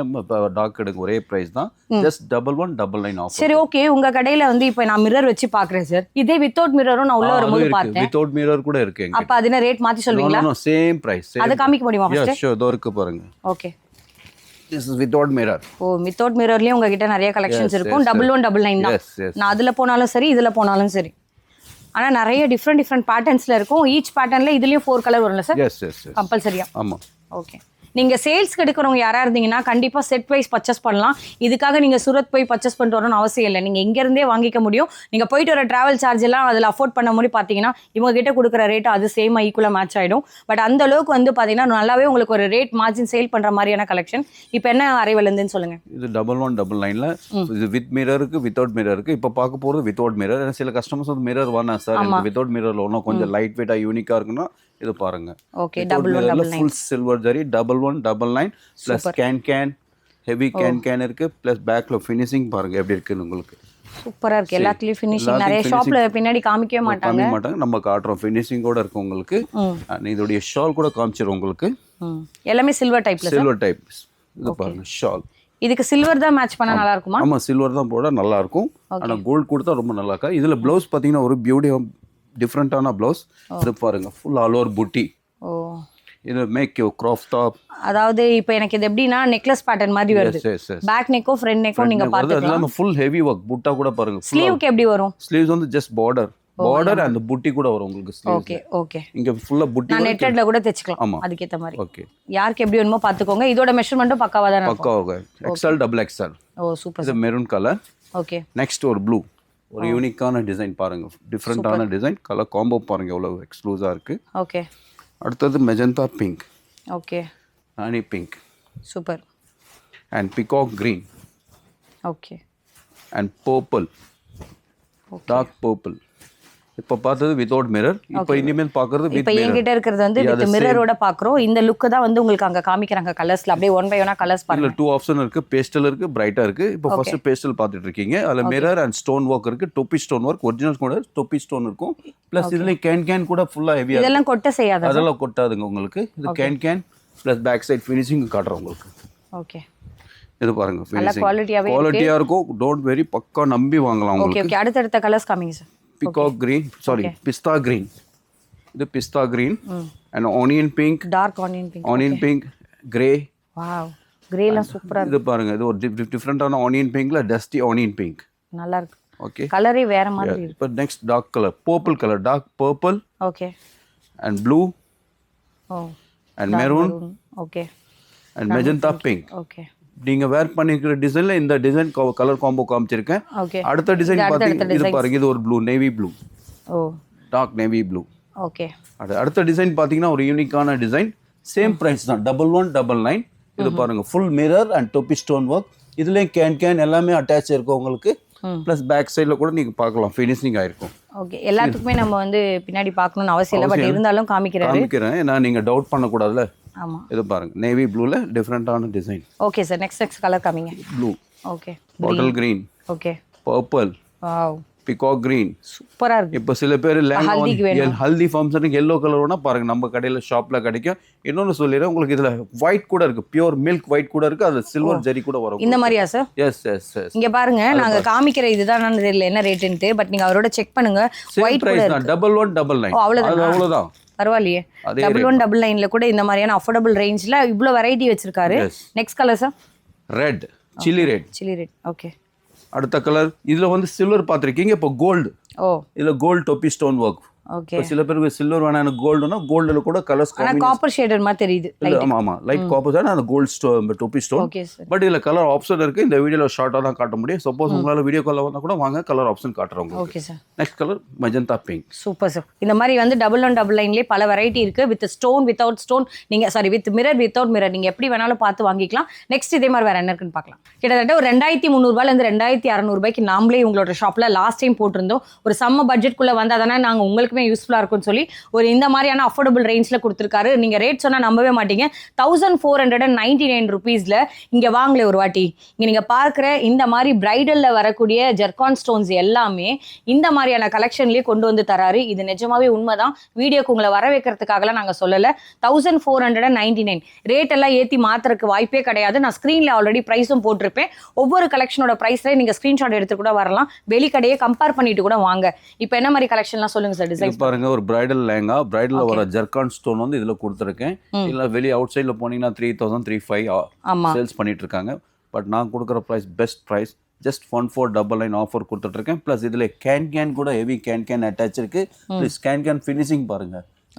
டார்க் எடுங்க, ஒரே பிரைஸ் தான். Just 1199 offer. சரி, ஓகே. உங்க கடையில் வந்து இப்போ நான் மிரர் வச்சு பார்க்குறேன் சார். இதே வித்தவுட் மிரரும் நான் உள்ள வரும்போது பார்த்தேன். வித்தவுட் மிரர் கூட இருக்கு. அப்போ அதுனா ரேட் மாற்றி சொல்வீங்களா? Same price. அதை காமிக்க முடியுமா ஃபர்ஸ்ட்? ஷூர், இதோ இருக்கு பாருங்க. Okay, this is without mirror. Oh, without மிரர்லயே உங்ககிட்ட நிறைய கலெக்ஷன்ஸ் இருக்கும். 1199 தான். நான் அதுல போனாலும் சரி, இதுல போனாலும் சரி. ஆனா நிறைய டிஃப்ரெண்ட் பேட்டர்ன்ஸ்ல இருக்கும். ஈச் பேட்டர்ன்ல இதுலயும் 4 கலர் வரும்ல சார்? எஸ் கம்பல்சரியா? ஆமா. ஓகே. நீங்கள் சேல்ஸ்க்கு எடுக்கிறவங்க யாராக இருந்தீங்கன்னா கண்டிப்பாக செட் வைஸ் பர்ச்சேஸ் பண்ணலாம். இதுக்காக நீங்கள் சூரத் போய் பர்ச்சேஸ் பண்ணிட்டு வரணும்னு அவசியம் இல்லை, நீங்கள் இங்கேருந்தே வாங்கிக்க முடியும். நீங்கள் போயிட்டு வர ட்ராவல் சார்ஜ் எல்லாம் அதில் அஃபோர்ட் பண்ண முடியும். பார்த்தீங்கன்னா இவங்க கிட்ட கொடுக்குற ரேட்டு அது சேமாக ஈக்குவலாக மேட்ச் ஆகிடும். பட் அந்த அளவுக்கு வந்து பார்த்தீங்கன்னா நல்லாவே உங்களுக்கு ஒரு ரேட் மார்ஜின் சேல் பண்ணுற மாதிரியான கலெக்ஷன். இப்போ என்ன அரைவல் இருந்துன்னு சொல்லுங்கள். இது 1199ல இது வித் மிரருக்கு, வித்தவுட் மிரருக்கு. இப்போ பார்க்க போகிறது வித்தவுட் மிரர். சில கஸ்டமர்ஸ் வந்து மிரர் வேணாம் சார், வித்தவுட் மிரரில் ஒன்றும் கொஞ்சம் லைட் வெயிட்டாக யூனிக்காக இருக்குன்னா இது பாருங்க. Okay, 1199 full silver zari 1199 plus can heavy can இருக்கு. ப்ளஸ் பேக்ல ஃபினிஷிங் பாருங்க எப்படி இருக்குன்னு உங்களுக்கு. சூப்பரா இருக்கு. எல்லாத்துலயும் ஃபினிஷிங் நிறைய ஷாப்ல பின்னாடி காமிக்கவே மாட்டாங்க. நம்ம காட்டுறோம், ஃபினிஷிங் கூட இருக்கு உங்களுக்கு. இதோட ஷால் கூட காமிச்சிரும் உங்களுக்கு. எல்லாமே சில்வர் டைப்ல. Silver type. இது பாருங்க ஷால். இதுக்கு சில்வர் தான் மேட்ச் பண்ணா நல்லா இருக்குமா? ஆமா, சில்வர் தான் போட நல்லா இருக்கும். ஆனா கோல்ட் கொடுத்தா ரொம்ப நல்லா இருக்கா. இதுல ப்ளவுஸ் பாத்தீங்கன்னா ஒரு பியூட்டி டிஃப்ரெண்டான ப்ளவுஸ். இது பாருங்க ஃபுல் ஆல் ஓவர் புட்டி. ஓ, இது மேக் யூ கிராப் டாப். அதாவது இப்போ எனக்கு இது எப்படின்னா நெக்லஸ் பேட்டர்ன் மாதிரி வருது. பேக் நெக்கோ ஃப்ரண்ட் நெக்கோ நீங்க பாத்துக்கலாம். அதெல்லாம் ஃபுல் ஹெவி வர்க். புட்டா கூட பாருங்க. ஸ்லீவ்க்கு எப்படி வரும்? ஸ்லீவ்ஸ் வந்து ஜஸ்ட் பார்டர் அந்த புட்டி கூட வரும் உங்களுக்கு ஸ்லீவ். ஓகே. இங்க ஃபுல்லா புட்டி. நான் நெட்டட்ல கூட தெச்சுக்கலாம் அதுக்கு ஏத்த மாதிரி. ஓகே, யாருக்கு எப்படி வேணுமோ பாத்துக்கோங்க. இதோட மெஷர்மென்ட்டும் பக்காவா தான் இருக்கும். பக்காவா XL double XL. ஓ, சூப்பர். இது மெரூன் கலர். ஓகே. நெக்ஸ்ட் ஒரு ப்ளூ. ஒரு யூனிக்கான டிசைன் பாருங்க, டிஃப்ரெண்டான டிசைன். கலர் காம்போ பாருங்க எவ்வளவு எக்ஸ்க்ளூசிவா இருக்கு. ஓகே. அடுத்தது magenta pink. Okay. Rani pink. Super. And peacock green. Okay. And purple. Dark purple. இப்போ பார்த்தது வித்தவுட் மிரர். இப்போ இனிமேல் பார்க்கறது வித் மிரர். இப்போ என்கிட்ட இருக்கிறது வந்து வித் மிரரோட பார்க்குறோம். இந்த லுக் தான் வந்து உங்களுக்கு அங்க காமிக்கிறாங்க கலர்ஸ்ல. அப்படியே ஒன் பை ஒன்னா கலர்ஸ் பாருங்க. இதுல 2 ஆப்ஷன் இருக்கு, பேஸ்டல் இருக்கு, பிரைட்டா இருக்கு. இப்போ ஃபர்ஸ்ட் பேஸ்டல் பார்த்துட்டு இருக்கீங்க. அதுல மிரர் அண்ட் ஸ்டோன் ஒர்க் இருக்கு. டொப்பி ஸ்டோன் ஒர்க், ஒரிஜினல் கூட டொப்பி ஸ்டோன் இருக்கும். பிளஸ் இதுல கேன் கூட ஃபுல்லா ஹெவியா. இதெல்லாம் கொட்ட செய்யாத? அதெல்லாம் கொட்டாதுங்க உங்களுக்கு. இது can plus back side finishing காட்றோம் உங்களுக்கு. ஓகே. இது பாருங்க ஃபினிஷிங் குவாலிட்டியா இருக்கும். டோன்ட் வெரி, பக்கா நம்பி வாங்கலாம் உங்களுக்கு. ஓகே. அடுத்த கலர்ஸ் காமிங்க sir. Peacock green, sorry, pista green. The pista green and onion pink. Dark onion pink. Onion pink, grey. Wow, grey la super. இது பாருங்க, இது ஒரு டிஃபரெண்டான onion pinkல dusty onion pink. நல்லா இருக்கு. Okay. கலரே வேற மாதிரி இருக்கு. இப்போ next dark colour, purple color, dark purple. Okay. And blue. Oh. And maroon. Okay. And magenta pink. Okay. நீங்க வேர் பண்ணிக்கிற டிசைன்ல இந்த டிசைன் கலர் காம்போ காமிச்சிருக்கேன். அடுத்த டிசைன் பாத்தீங்கன்னா இது பாருங்க, இது ஒரு ப்ளூ, நேவி ப்ளூ. ஓ, டார்க் நேவி ப்ளூ. ஓகே. அடுத்த டிசைன் பாத்தீங்கன்னா ஒரு யூனிக்கான டிசைன். சேம் பிரைஸ் தான், 1199. இது பாருங்க ஃபுல் மிரர் அண்ட் டொப்பி ஸ்டோன் ஒர்க். இதுலயும் கேன் எல்லாமே அட்டாச் இருக்கு உங்களுக்கு. ப்ளஸ் பேக் சைடில் கூட நீங்கள் பார்க்கலாம் ஃபினிஷிங் ஆயிருக்கும். ஓகே, எல்லாத்துக்குமே நம்ம வந்து பின்னாடி பார்க்கணும்னு அவசியம் இல்லை, பட் இருந்தாலும் காமிக்கிறேன். ஏன்னா நீங்கள் டவுட் பண்ணக்கூடாதுல்ல. ஆமாம், இது பாருங்க நேவி ப்ளூவில் டிஃப்ரெண்ட்டான design. Okay sir, next colour காமிங்க. Blue, okay, bottle green, okay, purple, wow peacock green. சூப்பரா இருக்கு. இப்போ சில பேர் ஹல்தி ஃபங்க்ஷனுக்கு எல்லோ கலர் வேணா பாருங்க, நம்ம கடையில் ஷாப்ல கிடைக்கும். இன்னொன்று சொல்லிடுறேன் உங்களுக்கு, இதுல ஒயிட் கூட இருக்கு, பியூர் மில்க் ஒயிட் கூட இருக்கு, அது சில்வர் ஜெரி கூட வரும். இந்த மாதிரியா சார்? S S S. இங்க பாருங்க, நாங்க காமிக்கிற இதுதான் தெரியல என்ன ரேட்டுன்ட்டு, பட் நீங்க அவரோட செக் பண்ணுங்க. ஒயிட் பிரைஸ் தான் 1199. அவ்வளவுதான். பரவாயில்லையே, 1199ல கூட இந்த மாதிரியான அஃபோர்டபுள் ரேஞ்ச்ல இவ்வளவு வெரைட்டி வச்சிருக்காரு. Next colour sir? Red, chilli red. Chilli red, okay. அடுத்த கலர் இதுல வந்து சில்வர் பார்த்திருக்கீங்க, இப்போ கோல்டு. இதுல கோல்டு டொப்பி ஸ்டோன் ஒர்க். ஓகே, சில பேருக்கு சில்வர் வேணா, எனக்கு கோல்டுனா கோல்டுல கூட கலர்ஸ் காப்பர் ஷேடர் மாதிரி தெரியுது. ஆமா ஆமா, லைட் காப்பர் தான் அந்த கோல்ட் ஸ்டோன் டொப்பி ஸ்டோன். Okay sir. பட் இதுல கலர் ஆப்ஷன் இருக்கு. இந்த வீடியோல ஷார்ட்டா தான் காட்ட முடியும். சப்போஸ் உங்களால வீடியோ கால்ல வந்தா கூட வாங்க, கலர் ஆப்ஷன் காட்டுறோம். Okay sir. Next colour magenta pink. Super sir. இந்த மாதிரி வந்து 1199லயே பல வெரைட்டி இருக்கு. வித் ஸ்டோன், வித்அவுட் ஸ்டோன், நீங்க sorry with mirror, without mirror, நீங்க எப்படி வேணாலும் பார்த்து வாங்கிக்கலாம். நெக்ஸ்ட் இதே மாதிரி வேற என்ன இருக்குன்னு பார்க்கலாம். கிட்டத்தட்ட ஒரு 2300 ரூபாயில இருந்து 2600 ரூபாய்க்கு நாமளே உங்களோட ஷாப்ல லாஸ்ட் டைம் போட்டிருந்தோம். ஒரு செம்ம பட்ஜெட்குள்ள வந்தா தானே நாங்க உங்களுக்குமே யூஸ்ஃபுல்லா இருக்கும்னு சொல்லி ஒரு இந்த மாதிரியான அஃபோர்டபுள் ரேஞ்ச்ல கொடுத்துருக்காரு. நீங்க ரேட் சொன்னா நம்பவே மாட்டீங்க. 1499 ருபீஸ்ல இங்க வாங்கல ஒரு வாட்டி. இங்க நீங்க பார்க்குற இந்த மாதிரி பிரைடல்ல வரக்கூடிய ஜெர்கான் ஸ்டோன்ஸ் எல்லாமே இந்த மாதிரியான கலெக்ஷன்லயே கொண்டு வந்து தராரு. இது நிஜமாவே உண்மைதான். வீடியோக்கு உங்களை வர வைக்கிறதுக்காகலாம் நாங்க சொல்லல. 1499 ரேட் எல்லாம் ஏத்தி மாத்துறதுக்கு வாய்ப்பே கிடையாது. நான் ஸ்கிரீன்ல ஆல்ரெடி பிரைஸும் போட்டிருப்பேன். ஒவ்வொரு கலெக்ஷனோட பிரைஸ்ல நீங்க ஸ்கிரீன்ஷாட் எடுத்து கூட வரலாம். வெளி கடையை கம்பேர் பண்ணிட்டு கூட வாங்க. இப்போ என்ன மாதிரி கலெக்ஷன்லாம் சொல்லுங்க சார். டிசைன் பாருங்க, ஒரு பிரைடல் லேங்கா, பிரைடல்ல வர ஜெர்கான் ஸ்டோன் வந்து இதுல கொடுத்துருக்கேன். இல்ல வெளி அவுட் சைட்ல போனீங்கன்னா 3000 3500 சேல்ஸ் பண்ணிட்டு இருக்காங்க. பட் நான் கொடுக்குற price best price. Just 1499 offer கொடுத்துட்டு இருக்கேன். பிளஸ் இதுல கேன் கூட ஹெவி கேன் அட்டாச் இருக்கு. ப்ளஸ் கேன் ஃபினிஷிங் பாருங்க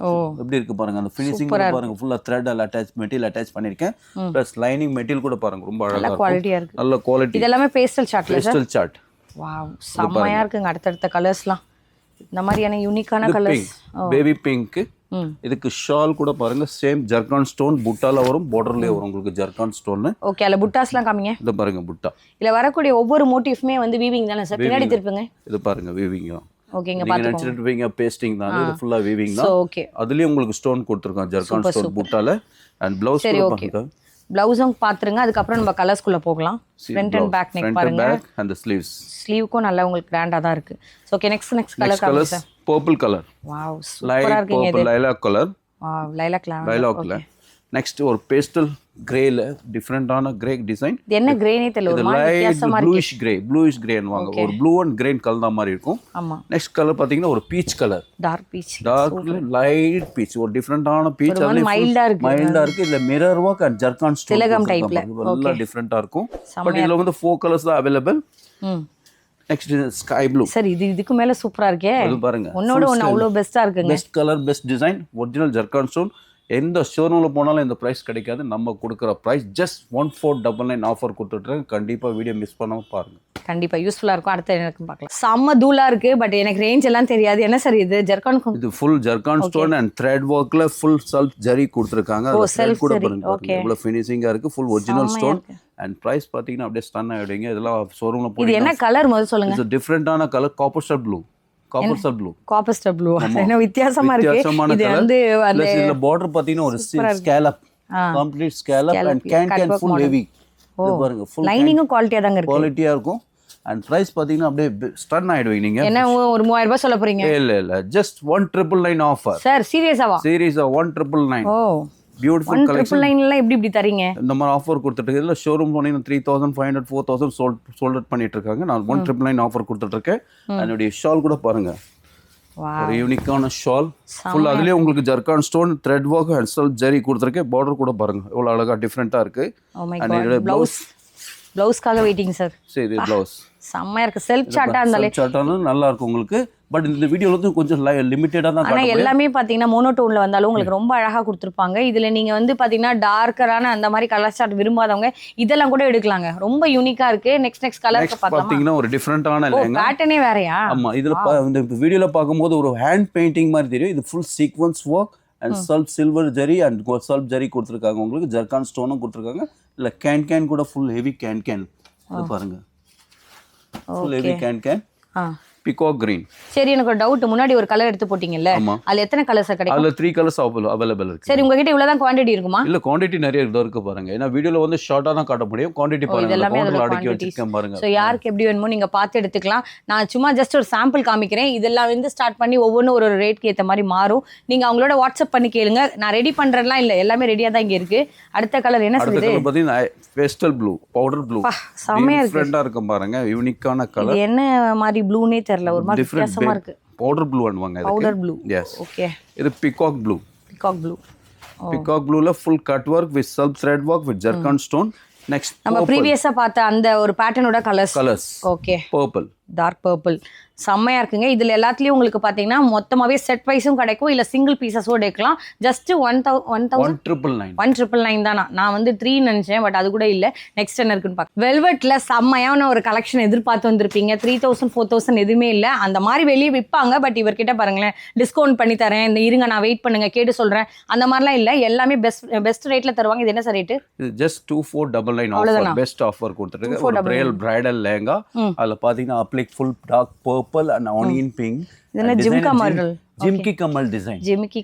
எப்படி இருக்கு பாருங்க. அந்த ஃபினிஷிங் பாருங்க, ஃபுல்லா த்ரெட் அட்டாச் மெட்டீரியல் அட்டாச் பண்ணிருக்கேன். பிளஸ் லைனிங் மெட்டீரியல் கூட பாருங்க, ரொம்ப அழகா இருக்கு. நல்ல குவாலிட்டி. இது எல்லாமே பேஸ்டல் சார்ட்ல சார். Pastel chart. வாவ், செம்மையா இருக்குங்க. அடுத்த கலர்ஸ்லாம் இந்த மாதிரியான யூனிக்கான கலர்ஸ். Baby pink. இதுக்கு ஷால் கூட பாருங்க, சேம் ஜெர்கான் ஸ்டோன் புட்டால வரும், பார்டர்லயே வரும் உங்களுக்கு ஜெர்கான் ஸ்டோன். ஓகே, அதுல புட்டாஸ்லாம் காமிங்க. இது பாருங்க புட்டா. இல்ல வரக்கூடிய ஒவ்வொரு மோட்டிஃப்மே வந்து வீவிங் தானே சார்? பின்னாடி திருப்புங்க. இது பாருங்க வீவிங் தான். ஓகேங்க, நீங்க நினைச்சிட்டு இருப்பீங்க பேஸ்டிங் தான், இது ஃபுல்லா வீவிங் தான். ஓகே, அதுலயே உங்களுக்கு ஸ்டோன் கொடுத்திருக்கான் ஜெர்கான் ஸ்டோன் புட்டால. அண்ட் ப்ளவுஸ் பாருங்க, ப்ளவுஸும் பாத்துருங்க. அதுக்கப்புறம் நம்ம கலர்ஸ்குள்ள போகலாம். ஃப்ரண்ட் அண்ட் பேக் நெக் பாருங்க. Back and the sleeves. ஸ்லீவ்க்கும் நல்லா உங்களுக்கு கிராண்டா தான் இருக்கு. ஓகே, நெக்ஸ்ட் கலர் காமிங்க சார். Purple colour. வாவ், சூப்பரா இருக்குங்க. இது lilac colour. Wow, lilac colour. Next ஒரு பேஸ்டல் கிரேல டிஃபரண்டான கிரே டிசைன். இது என்ன கிரேனே தெரியல, ஒரு மாதிரி வித்தியாசமா இருக்கு. ப்ளூயிஷ் கிரேன்னு வாங்க, ஒரு ப்ளூ அண்ட் கிரேன் கலந்த மாதிரி இருக்கும். ஆமா. நெக்ஸ்ட் கலர் பாத்தீங்கன்னா ஒரு peach colour. Dark peach. Light peach, ஒரு டிஃபரண்டான பீச். அது மைல்டா இருக்கு. இதுல mirror work and zircon stone திலகம் டைப்ல நல்லா டிஃபரண்டா இருக்கும். பட் இதுல வந்து 4 கலர்ஸ் தான் available. Next sky blue. Sir இதுக்கு மேல சூப்பரா இருக்கே. அது பாருங்க, ஒன்னோட ஒன்னு அவ்வளவு பெஸ்டா இருக்குங்க. Best colour, best design, original zircon stone. எந்த ஷோரூம்ல போனாலும் இந்த பிரைஸ் கிடைக்காது. நம்ம கொடுக்குற பிரைஸ் ஜஸ்ட் 1499 ஆஃபர் கொடுத்துட்றேன். கண்டிப்பா வீடியோ மிஸ் பண்ணாம பாருங்க. கண்டிப்பா யூஸ்ஃபுல்லா இருக்கும். அடுத்து எனக்கு பார்க்கலாம். செம்ம தூளா இருக்கு, பட் எனக்கு ரேஞ்ச் எல்லாம் தெரியாது. என்ன சார் இது? ஜெர்கான். இது full zircon stone and thread வர்க்ல ஃபுல் செல்ஃப் ஜரி கொடுத்திருக்காங்க. அது த்ரெட் கூட பாருங்க, எவ்வளவு ஃபினிஷிங்கா இருக்கு. Full original stone. And price பாத்தீங்கன்னா அப்படியே ஸ்டன் ஆயிடுவீங்க. இதெல்லாம் ஷோரூம்ல போய். இது என்ன கலர் முதல்ல சொல்லுங்க. இது டிஃபரண்டான colour, copper star blue. Copper star blue. என்ன வித்தியாசமா இருக்கு. இது வந்து அந்த இதுல border பாத்தீங்கன்னா ஒரு scallop, complete scallop and can full heavy. இது பாருங்க, ஃபுல் லைனிங்கும் குவாலிட்டியா தாங்க இருக்கு. குவாலிட்டியா இருக்கும். அண்ட் பிரைஸ் பாத்தீங்கன்னா அப்படியே ஸ்டன் ஆயிடுவீங்க நீங்க. என்ன ஒரு 3000 ரூபாய் சொல்ல போறீங்க? இல்ல ஜஸ்ட் 1999 ஆஃபர். சார் சீரியஸாவா? சீரியஸா 1999. ஓ, பியூட்டிஃபுல் கலெக்ஷன். 1999 எப்படி தரீங்க? இந்த மாதிரி ஆஃபர் கொடுத்துட்டு இதுல ஷோரூம் போனீங்கன்னா 3500 4000 சோல்ட் பண்ணிட்டு இருக்காங்க. நான் 1999 ஆஃபர் கொடுத்துட்டு இருக்கேன். என்னுடைய ஷால் கூட பாருங்க, ஒரு யூனிக்கான ஷால். ஃபுல் அதுலயே உங்களுக்கு zircon stone, thread work and self zari கொடுத்துருக்கேன். பார்டர் கூட பாருங்க எவ்வளவு அழகா டிஃபரெண்டா இருக்கு. ப்ளவுஸ்க்காக வெயிட்டிங் சார். சரி, ப்ளவுஸ் செம்மையா இருக்கு. செல்ஃப் சார்ட்டா இருந்தாலே நல்லா இருக்கும் உங்களுக்கு. பட் இந்த வீடியோல வந்து கொஞ்சம் லிமிட்டடா தான். ஆனா எல்லாமே பாத்தீங்கன்னா மோனோடோன்ல வந்தாலும் உங்களுக்கு ரொம்ப அழகா கொடுத்துருப்பாங்க. இதுல நீங்க வந்து பாத்தீங்கன்னா டார்க்கரான அந்த மாதிரி கலர் சார்ட் விரும்பாதவங்க இதெல்லாம் கூட எடுக்கலாங்க. ரொம்ப யூனிக்கா இருக்கு. நெக்ஸ்ட் கலர் பாத்தீங்கன்னா ஒரு டிஃபரெண்டான பேட்டர்னே வேறயா? ஆமா, இதுல இந்த வீடியோல பாக்கும்போது ஒரு ஹேண்ட் பெயிண்டிங் மாதிரி தெரியும். இது full sequence work and self silver zari and self zari கொடுத்துருக்காங்க. உங்களுக்கு ஜெர்கான் ஸ்டோனும் கொடுத்துருக்காங்க. இல்ல கேன் கூட ஃபுல் ஹெவி கேன். இது பாருங்க, full heavy can peacock green. சரி, எனக்கு ஒரு டவுட். முன்னாடி ஒரு கலர் எடுத்து போட்டீங்கல்ல, அதுல எத்தனை கலர்ஸ் கிடைக்கும்? அதுல 3 கலர்ஸ் அவைலபிள் இருக்கு. சரி, உங்ககிட்ட இவ்வளவுதான் குவாண்டிட்டி இருக்குமா? இல்ல, குவாண்டிட்டி நிறைய இருக்கு பாருங்க. ஏன்னா வீடியோல வந்து ஷார்ட்டா தான் காட்ட முடியும். குவாண்டிட்டி பாருங்க, கவுண்டர்ல அடுக்கி வச்சிருக்கேன் பாருங்க. சோ யாருக்கு எப்படி வேணுமோ நீங்க பார்த்து எடுத்துக்கலாம். நான் சும்மா ஜஸ்ட் ஒரு சாம்பிள் காமிக்கிறேன். இதெல்லாம் வந்து ஸ்டார்ட் பண்ணி ஒவ்வொன்றும் ஒரு ரேட்க்கு ஏத்த மாதிரி மாறும். நீங்க அவங்களோட வாட்ஸ்அப் பண்ணி கேளுங்க. நான் ரெடி பண்றேன்லாம் இல்ல, எல்லாமே ரெடியா தான் இங்க இருக்கு. அடுத்த கலர் என்ன சொல்லுது? அடுத்த பாத்தீங்கன்னா பேஸ்டல் ப்ளூ, பவுடர் ப்ளூ. செமையா இருக்கு, டிஃபரெண்டா இருக்கும் பாருங்க. யூனிக்கான கலர். என்ன மாதிரி ப்ளூனே தெரியல, ஒரு மாதிரி வித்தியாசமா இருக்கு. பவுடர் ப்ளூ அன்வாங்க. Powder blue. எஸ். ஓகே. இது peacock blue. Peacock blue. Peacock ப்ளூல full cut work with self thread work with zircon stone. Next நம்ம ப்ரீவியஸா பார்த்த அந்த ஒரு பேட்டர்னோட colours. Okay. Purple, dark purple. செம்மையா இருக்குங்க. இதுல எல்லாத்துலயும் உங்களுக்கு பாத்தீங்கன்னா மொத்தமாவே செட் வைஸும் கிடைக்கும், இல்ல சிங்கிள் பீசஸோட எடுக்கலாம். ஜஸ்ட் 1999 தானா? நான் வந்து 3 நினைச்சேன், பட் அது கூட இல்ல. நெக்ஸ்ட் என்ன இருக்குன்னு பாக்க. வெல்வெட்ல செம்மையான ஒரு கலெக்ஷன் எதிர்பார்த்து வந்திருப்பீங்க. 3000 4000 எதுவுமே இல்ல. அந்த மாதிரி வெளியே விற்பாங்க, பட் இவர்கிட்ட பாருங்களேன், டிஸ்கவுண்ட் பண்ணி தரேன், இந்த இருங்க நான் வெயிட் பண்ணுங்க கேட்டு சொல்றேன், அந்த மாதிரிலாம் இல்ல. எல்லாமே பெஸ்ட் ரேட்ல தருவாங்க. இது என்ன சார் ரேட்டு? இது ஜஸ்ட் 2499 ஆஃபர். பெஸ்ட் ஆஃபர் கொடுத்துருக்கு. ஒரு பிரைடல் லெஹங்கா. அதுல பாத்தீங்கன்னா applique full dark purple and onion pink. இதென்ன ஜிம்கா மாடல்? ஜிம்கி கமல் டிசைன். ஜிம்கி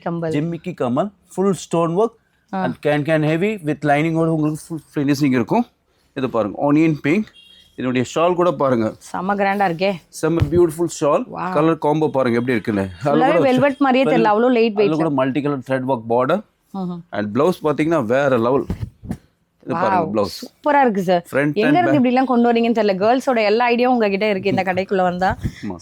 கமல் full stone work and can heavy with லைனிங்கோட உங்களுக்கு ஃபுல் ஃபினிஷிங் இருக்கும். இது பாருங்க, ஆனியன் பிங்க். இதனுடைய ஷால் கூட பாருங்க, செம கிராண்டா இருக்கே. செம பியூட்டிஃபுல் ஷால். கலர் காம்போ பாருங்க எப்படி இருக்குன்னு. அதுல வெல்வெட் மாதிரியே தெரியல, அவ்வளவு லைட் வெயிட். அதுல கூட multi colour thread work border and blouse பாத்தீங்கன்னா வேற லெவல். இது பாருங்க ப்ளவுஸ் சூப்பரா இருக்கு சார். எங்க இருந்து இப்படி எல்லாம் கொண்டு வரீங்கன்னு தெரியல. கேர்ள்ஸோட எல்லா ஐடியாவும் உங்ககிட்ட இருக்கு இந்த கடைக்குள்ள வந்தா.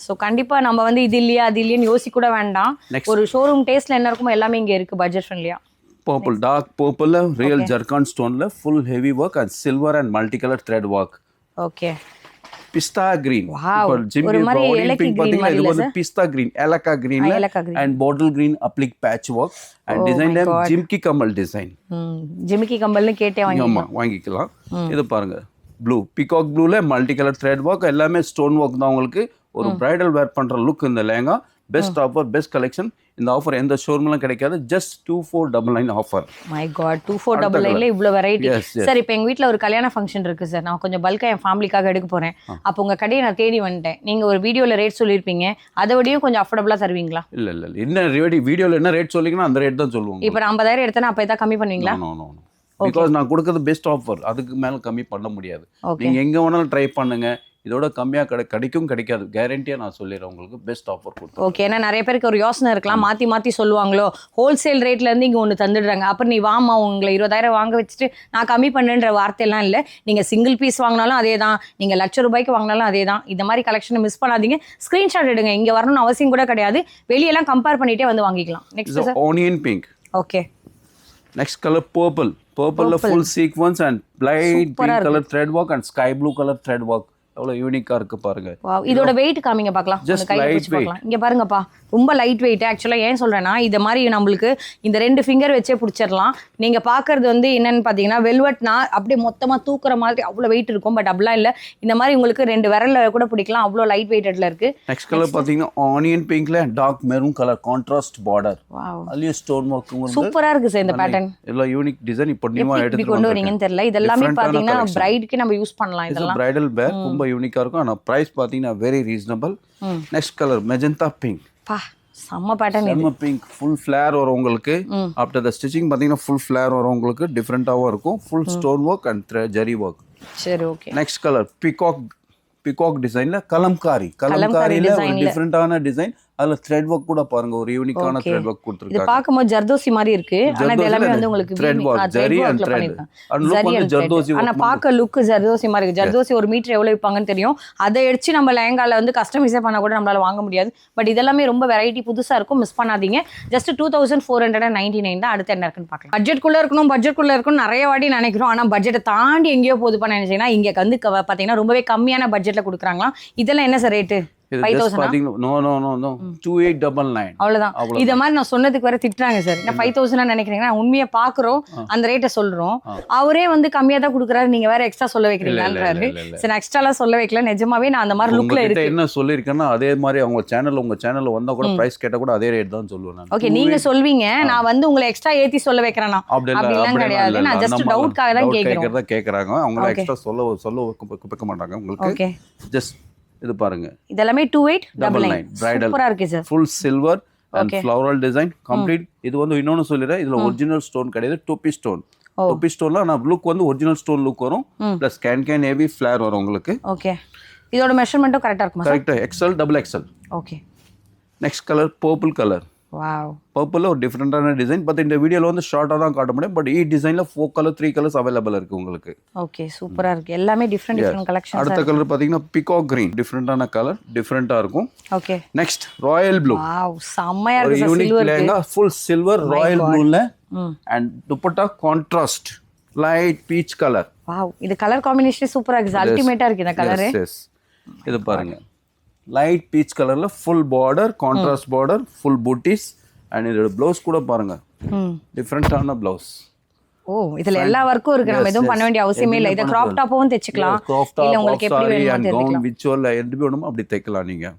சோ கண்டிப்பா நம்ம வந்து இது இல்லையா அது இல்லையான்னு யோசிக்க கூட வேண்டாம். ஒரு ஷோரூம் டேஸ்ட்ல என்ன இருக்குமோ எல்லாமே இங்க இருக்கு, பட்ஜெட் ஃப்ரெண்ட்லியா. பர்பிள், டார்க் பர்பிள்ல ரியல் ஜர்கான் ஸ்டோன்ல full heavy work and silver and multi colour thread work. Okay. Pista green. ஒரு மாதிரி ஏலக்கி கிரீன் மாதிரி. இது வந்து பிஸ்தா கிரீன், ஏலக்கா கிரீன்ல and bottle green applique patch work and design name Jimki Kamal design. Jimki கமல்னு கேட்டே வாங்கிக்கலாம். இது பாருங்க, ப்ளூ, பிகாக் ப்ளூல மல்டி கலர் த்ரெட் ஒர்க், எல்லாமே ஸ்டோன் ஒர்க் தான். உங்களுக்கு ஒரு பிரைடல் வேர் பண்ற லுக் இந்த lehenga. Best offer, best collection. இந்த ஆஃபர் எந்த ஷோரூம்லாம் கிடைக்காது. Just 2499 offer. மை காட், 2499ல இவ்வளவு வெரைட்டி. சார் இப்போ எங்க வீட்ல ஒரு கல்யாண ஃபங்க்ஷன் இருக்கு சார். நான் கொஞ்சம் பல்கா என் ஃபேமிலிக்காக எடுக்க போறேன். அப்போ உங்க கடையை நான் தேடி வந்துட்டேன். நீங்க ஒரு வீடியோல ரேட் சொல்லிருப்பீங்க, அதை விடயும் கொஞ்சம் அஃபோர்டபுளா தருவீங்களா? இல்ல என்ன வீடியோல என்ன ரேட் சொல்லிங்கன்னா அந்த ரேட் தான் சொல்லுவோம். இப்போ நான் 50000 எடுத்தேன்னா அப்ப ஏதாவது கம்மி பண்ணுவீங்களா? நோ. பிகாஸ் நான் கொடுக்கறது பெஸ்ட் ஆஃபர், அதுக்கு மேல கம்மி பண்ண முடியாது. நீங்க எங்க வேணாலும் ட்ரை பண்ணுங்க, இதோட கம்மியா கிடைக்காது. கேரண்டியா நான் சொல்லிடுறேன் உங்களுக்கு. பெஸ்ட் ஆஃபர் கொடுத்து. ஓகே. ஏன்னா நிறைய பேருக்கு ஒரு யோசனை இருக்கலாம், மாத்தி சொல்லுவாங்களோ, ஹோல்சேல் ரேட்ல இருந்து இங்க ஒன்று தந்துடுறாங்க, அப்புறம் நீ வாமா உங்களை 20000 வாங்க வச்சுட்டு நான் கம்மி பண்ணுன்ற வார்த்தையெல்லாம் இல்லை. நீங்க சிங்கிள் பீஸ் வாங்கினாலும் அதே தான், நீங்க ₹1,00,000 வாங்கினாலும் அதே தான். இந்த மாதிரி கலெக்ஷனை மிஸ் பண்ணாதீங்க. ஸ்கிரீன்ஷாட் எடுங்க, இங்க வரணும்னு அவசியம் கூட கிடையாது. வெளியெல்லாம் கம்பேர் பண்ணிட்டே வந்து வாங்கிக்கலாம். Next onion pink. Okay. Next colour பர்பிள்ல full sequins and light green colour thread work and sky blue colour thread work. எவ்வளவு யூனிக்கா இருக்கு பாருங்க. இதோட வெயிட் காமிங்க பார்க்கலாம். இங்க பாருங்கப்பா, ரொம்ப லைட் வெயிட். ஆக்சுவலா ஏன் சொல்றேன்னா, இந்த மாதிரி நம்மளுக்கு இந்த 2 ஃபிங்கர் வச்சே பிடிச்சிடலாம். நீங்க பாக்குறது வந்து என்னன்னு பாத்தீங்கன்னா, வெல்வெட்னா அப்படியே மொத்தமா தூக்குற மாதிரி அவ்வளவு வெயிட் இருக்கும். பட் அப்படிலாம் இல்ல, இந்த மாதிரி உங்களுக்கு 2 விரல்ல கூட பிடிக்கலாம், அவ்வளவு லைட் வெயிட்டட்ல இருக்கு. நெக்ஸ்ட் கலர் பாத்தீங்கன்னா ஆனியன் பிங்க்ல dark maroon colour contrast border. அதுலயே ஸ்டோன் ஒர்க் சூப்பரா இருக்கு சார். இந்த பேட்டர்ன் எல்லாம் யூனிக் டிசைன். இப்போ நியூவா எடுத்து கொண்டு வரீங்கன்னு தெரியல. இதெல்லாம் பாத்தீங்கன்னா பிரைடுக்கு நம்ம யூஸ் பண்ணலாம். இதெல்லாம் பிரைடல் வேர் ரொம்ப யூனிக்கா இருக்கும். ஆனா பிரைஸ் பாத்தீங்கன்னா very reasonable. Next colour magenta pink. செம்ம பேட்டர்ன். செம்ம பிங்க், ஃபுல் ஃபிளேர் வரும் உங்களுக்கு. ஆஃப்டர் த ஸ்டிச்சிங் பாத்தீங்கன்னா ஃபுல் ஃபிளேர் வரும் உங்களுக்கு. டிஃபரெண்டாவும் இருக்கும். Full stone work and zari work. சரி, ஓகே. நெக்ஸ்ட் கலர் பிகாக் டிசைன்ல கலம்காரியில ஒரு டிஃபரெண்டான டிசைன். அதுல த்ரெட் ஒர்க் கூட பாருங்க, ஒரு யூனிக்கான த்ரெட் ஒர்க் கொடுத்திருக்காங்க. இது பாக்கும்போது ஜர்தோசி மாதிரி இருக்கு. ஆனா இது எல்லாமே வந்து உங்களுக்கு thread work, zari and thread. And look வந்து ஜர்தோசி. ஆனா பாக்க லுக் ஜர்தோசி மாதிரி இருக்கு. ஜர்தோசி ஒரு மீட்டர் எவ்வளவு விப்பாங்கன்னு தெரியும். அதை எடுத்து நம்ம லெஹங்கால வந்து கஸ்டமைஸ் பண்ண கூட நம்மளால வாங்க முடியாது. பட் இதெல்லாமே ரொம்ப வெரைட்டி புதுசா இருக்கும், மிஸ் பண்ணாதீங்க. ஜஸ்ட் 2499 தான். அடுத்து என்ன இருக்குன்னு பார்க்கலாம். பட்ஜெட்குள்ள இருக்கணும் நிறைய வாட்டி நினைக்கிறோம். ஆனா பட்ஜெட்டை தாண்டி எங்கேயோ போது பண்ண நினைச்சீங்கன்னா, இங்க வந்து பாத்தீங்கன்னா ரொம்பவே கம்மியான பட்ஜெட்ல கொடுக்குறாங்களாம். இதெல்லாம் என்ன சார் ரேட்டு? 2899. அவ்வளவுதான். இத மாதிரி நான் சொன்னதுக்கு வர திட்டுறாங்க சார். நான் 5000 நினைக்கிறீங்கன்னா, உண்மையா பாக்குறோம், அந்த ரேட்டை சொல்றோம். அவரே வந்து கம்மியா தான் கொடுக்குறாரு, நீங்க வேற எக்ஸ்ட்ரா சொல்ல வைக்கிறீங்கன்றாரு. சரி, எக்ஸ்ட்ராலாம் சொல்ல வைக்கல. நிஜமாவே நான் அந்த மாதிரி லுக்ல இருக்கு. என்ன சொல்லிருக்கேன்னா, அதே மாதிரி உங்க சேனல்ல வந்தா கூட பிரைஸ் கேட்டா கூட அதே ரேட் தான் சொல்லுவேன். ஓகே, நீங்க சொல்வீங்க, நான் வந்து உங்களை எக்ஸ்ட்ரா ஏத்தி சொல்ல வைக்கிறேனா? அப்படிலாம் கிடையாது. நான் ஜஸ்ட் டவுட்காக தான் கேக்குறேன். கேக்குறாங்க. அவங்க எக்ஸ்ட்ரா சொல்ல வைக்க மாட்டாங்க உங்களுக்கு. ஜஸ்ட் இது பாருங்க இதெல்லாமே 2899 பிரைடல் சூப்பரா இருக்கு sir full silver and floral design complete. இது வந்து இன்னொன்னு சொல்லிடுறேன், இதுல ஒரிஜினல் ஸ்டோன் கிடையாது, டோப்பி ஸ்டோன். டோப்பி ஸ்டோன்ல நான் லுக் வந்து ஒரிஜினல் ஸ்டோன் லுக் வரும், பிளஸ் கேன் ஹெவி ஃபிளேர் வரும் உங்களுக்கு. ஓகே, இதோட மெஷர்மெண்ட்டும் கரெக்டா இருக்குமா சார்? கரெக்டா, XL double XL. Okay, next colour purple colour. Wow, பர்பிள்ல ஒரு டிஃப்ரெண்டான டிசைன். பட் இந்த வீடியோல வந்து ஷார்ட்டா தான் காட்ட முடியும். பட் ஈ டிசைன்ல 4 கலர் 3 கலர்ஸ் அவைலபிள் இருக்கு உங்களுக்கு. ஓகே, சூப்பரா இருக்கு. எல்லாமே டிஃப்ரெண்ட் கலெக்ஷன்ஸ். அடுத்த கலர் பாத்தீங்கன்னா பிகாக் கிரீன், டிஃப்ரெண்டான கலர், டிஃப்ரெண்டா இருக்கும். Okay, next royal blue. Wow, செமையா இருக்கு sir. Unique lehenga full silver royal ப்ளூல and dupatta contrast light peach colour. Wow, இது கலர் காம்பினேஷன் சூப்பரா இருக்கு, அல்டிமேட்டா இருக்கு இந்த கலர். எஸ், இது பாருங்க, லைட் பீச் கலர்ல full border, contrast border, full பூட்டிஸ். அண்ட் இதோட ப்ளவுஸ் கூட பாருங்க, டிஃப்ரெண்டான ப்ளவுஸ். ஓ, இதுல எல்லா வர்க்கும் இருக்கு, நம்ம எதுவும் பண்ண வேண்டிய அவசியமே இல்லை. இத கிராப் டாப்பும் தைச்சுக்கலாம், இல்ல உங்களுக்கு எப்படி வேணுமோ தைக்கலாம். விச்சுவல்ல எப்படி வேணுமோ அப்படி தைக்கலாம் நீங்க.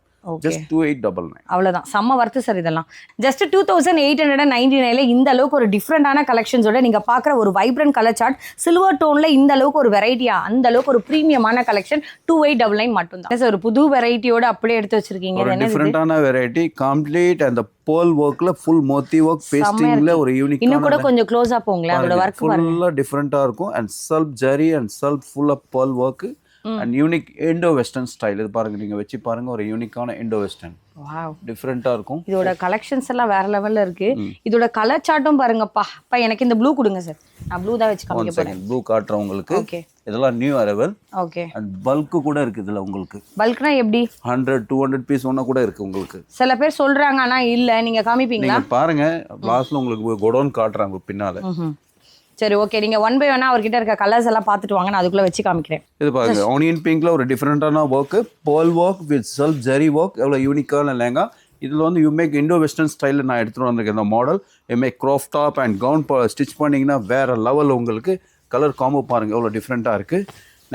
ஜஸ்ட் 2899. அவ்வளவுதான், செம்ம வர்த்து சார் இதெல்லாம். ஜஸ்ட் 2899 இந்த அளவுக்கு ஒரு டிஃப்ரெண்டான கலெக்ஷன்ஸோட நீங்க பாக்குற ஒரு வைப்ரண்ட் கலர் சார்ட், சில்வர் டோன்ல இந்த அளவுக்கு ஒரு வெரைட்டியா, அந்த அளவுக்கு ஒரு பிரீமியமான கலெக்ஷன் 2899 மட்டும் தான் சார். ஒரு புது வெரைட்டியோட அப்படியே எடுத்து வச்சிருக்கீங்க. ஒரு டிஃப்ரெண்டான வெரைட்டி, கம்ப்ளீட் அந்த pearl workல ஃபுல் மோத்தி வர்க், பேஸ்டிங்ல ஒரு யூனிக். இன்னும் கூட கொஞ்சம் க்ளோஸா போங்களே, அதோட வர்க் ஃபுல்லா டிஃப்ரெண்டா இருக்கும். And self zari and self full of pearl work and unique Indo western style. இது பாருங்க, நீங்க வச்சு பாருங்க, ஒரு யூனிக்கான இண்டோ வெஸ்டர்ன். வாவ், டிஃப்ரெண்டா இருக்கும். இதோட கலெக்ஷன்ஸ் எல்லாம் வேற லெவல்ல இருக்கு. இதோட கலர் சார்ட்டும் பாருங்கப்பா. அப்பா, எனக்கு இந்த ப்ளூ கொடுங்க சார், நான் ப்ளூ தான் வச்சு காமிக்க போறேன். ப்ளூ காட்றேன் உங்களுக்கு. ஓகே, இதெல்லாம் new arrival. Okay, and bulk கூட இருக்கு இதுல உங்களுக்கு. பல்க்னா எப்படி? 100-200 பீஸ் ஒண்ணா கூட இருக்கு உங்களுக்கு. சில பேர் சொல்றாங்க, ஆனா இல்ல, நீங்க காமிப்பீங்களா? நீங்க பாருங்க, லாஸ்ட்ல உங்களுக்கு கோடவுன் காட்றாங்க பின்னால. சரி, ஓகே, நீங்க ஒன் பை ஒன்னா அவர்கிட்ட இருக்க கலர்ஸ் எல்லாம் பார்த்துட்டு வாங்க, நான் அதுக்குள்ள வச்சு காமிக்கிறேன். இது பாருங்க, ஆனியன் பிங்க்ல ஒரு டிஃப்ரெண்டான work, pearl work with self zari work. எவ்வளவு யூனிக்கான லெஹங்கா. இதுல வந்து யூ மேக் இண்டோ வெஸ்டர்ன் ஸ்டைலில் நான் எடுத்துட்டு வந்திருக்கேன் இந்த model. You make crop top and gown stitch பண்ணிங்கன்னா வேற லெவல் உங்களுக்கு. கலர் காம்போ பாருங்க எவ்வளோ டிஃப்ரெண்ட்டாக இருக்குது.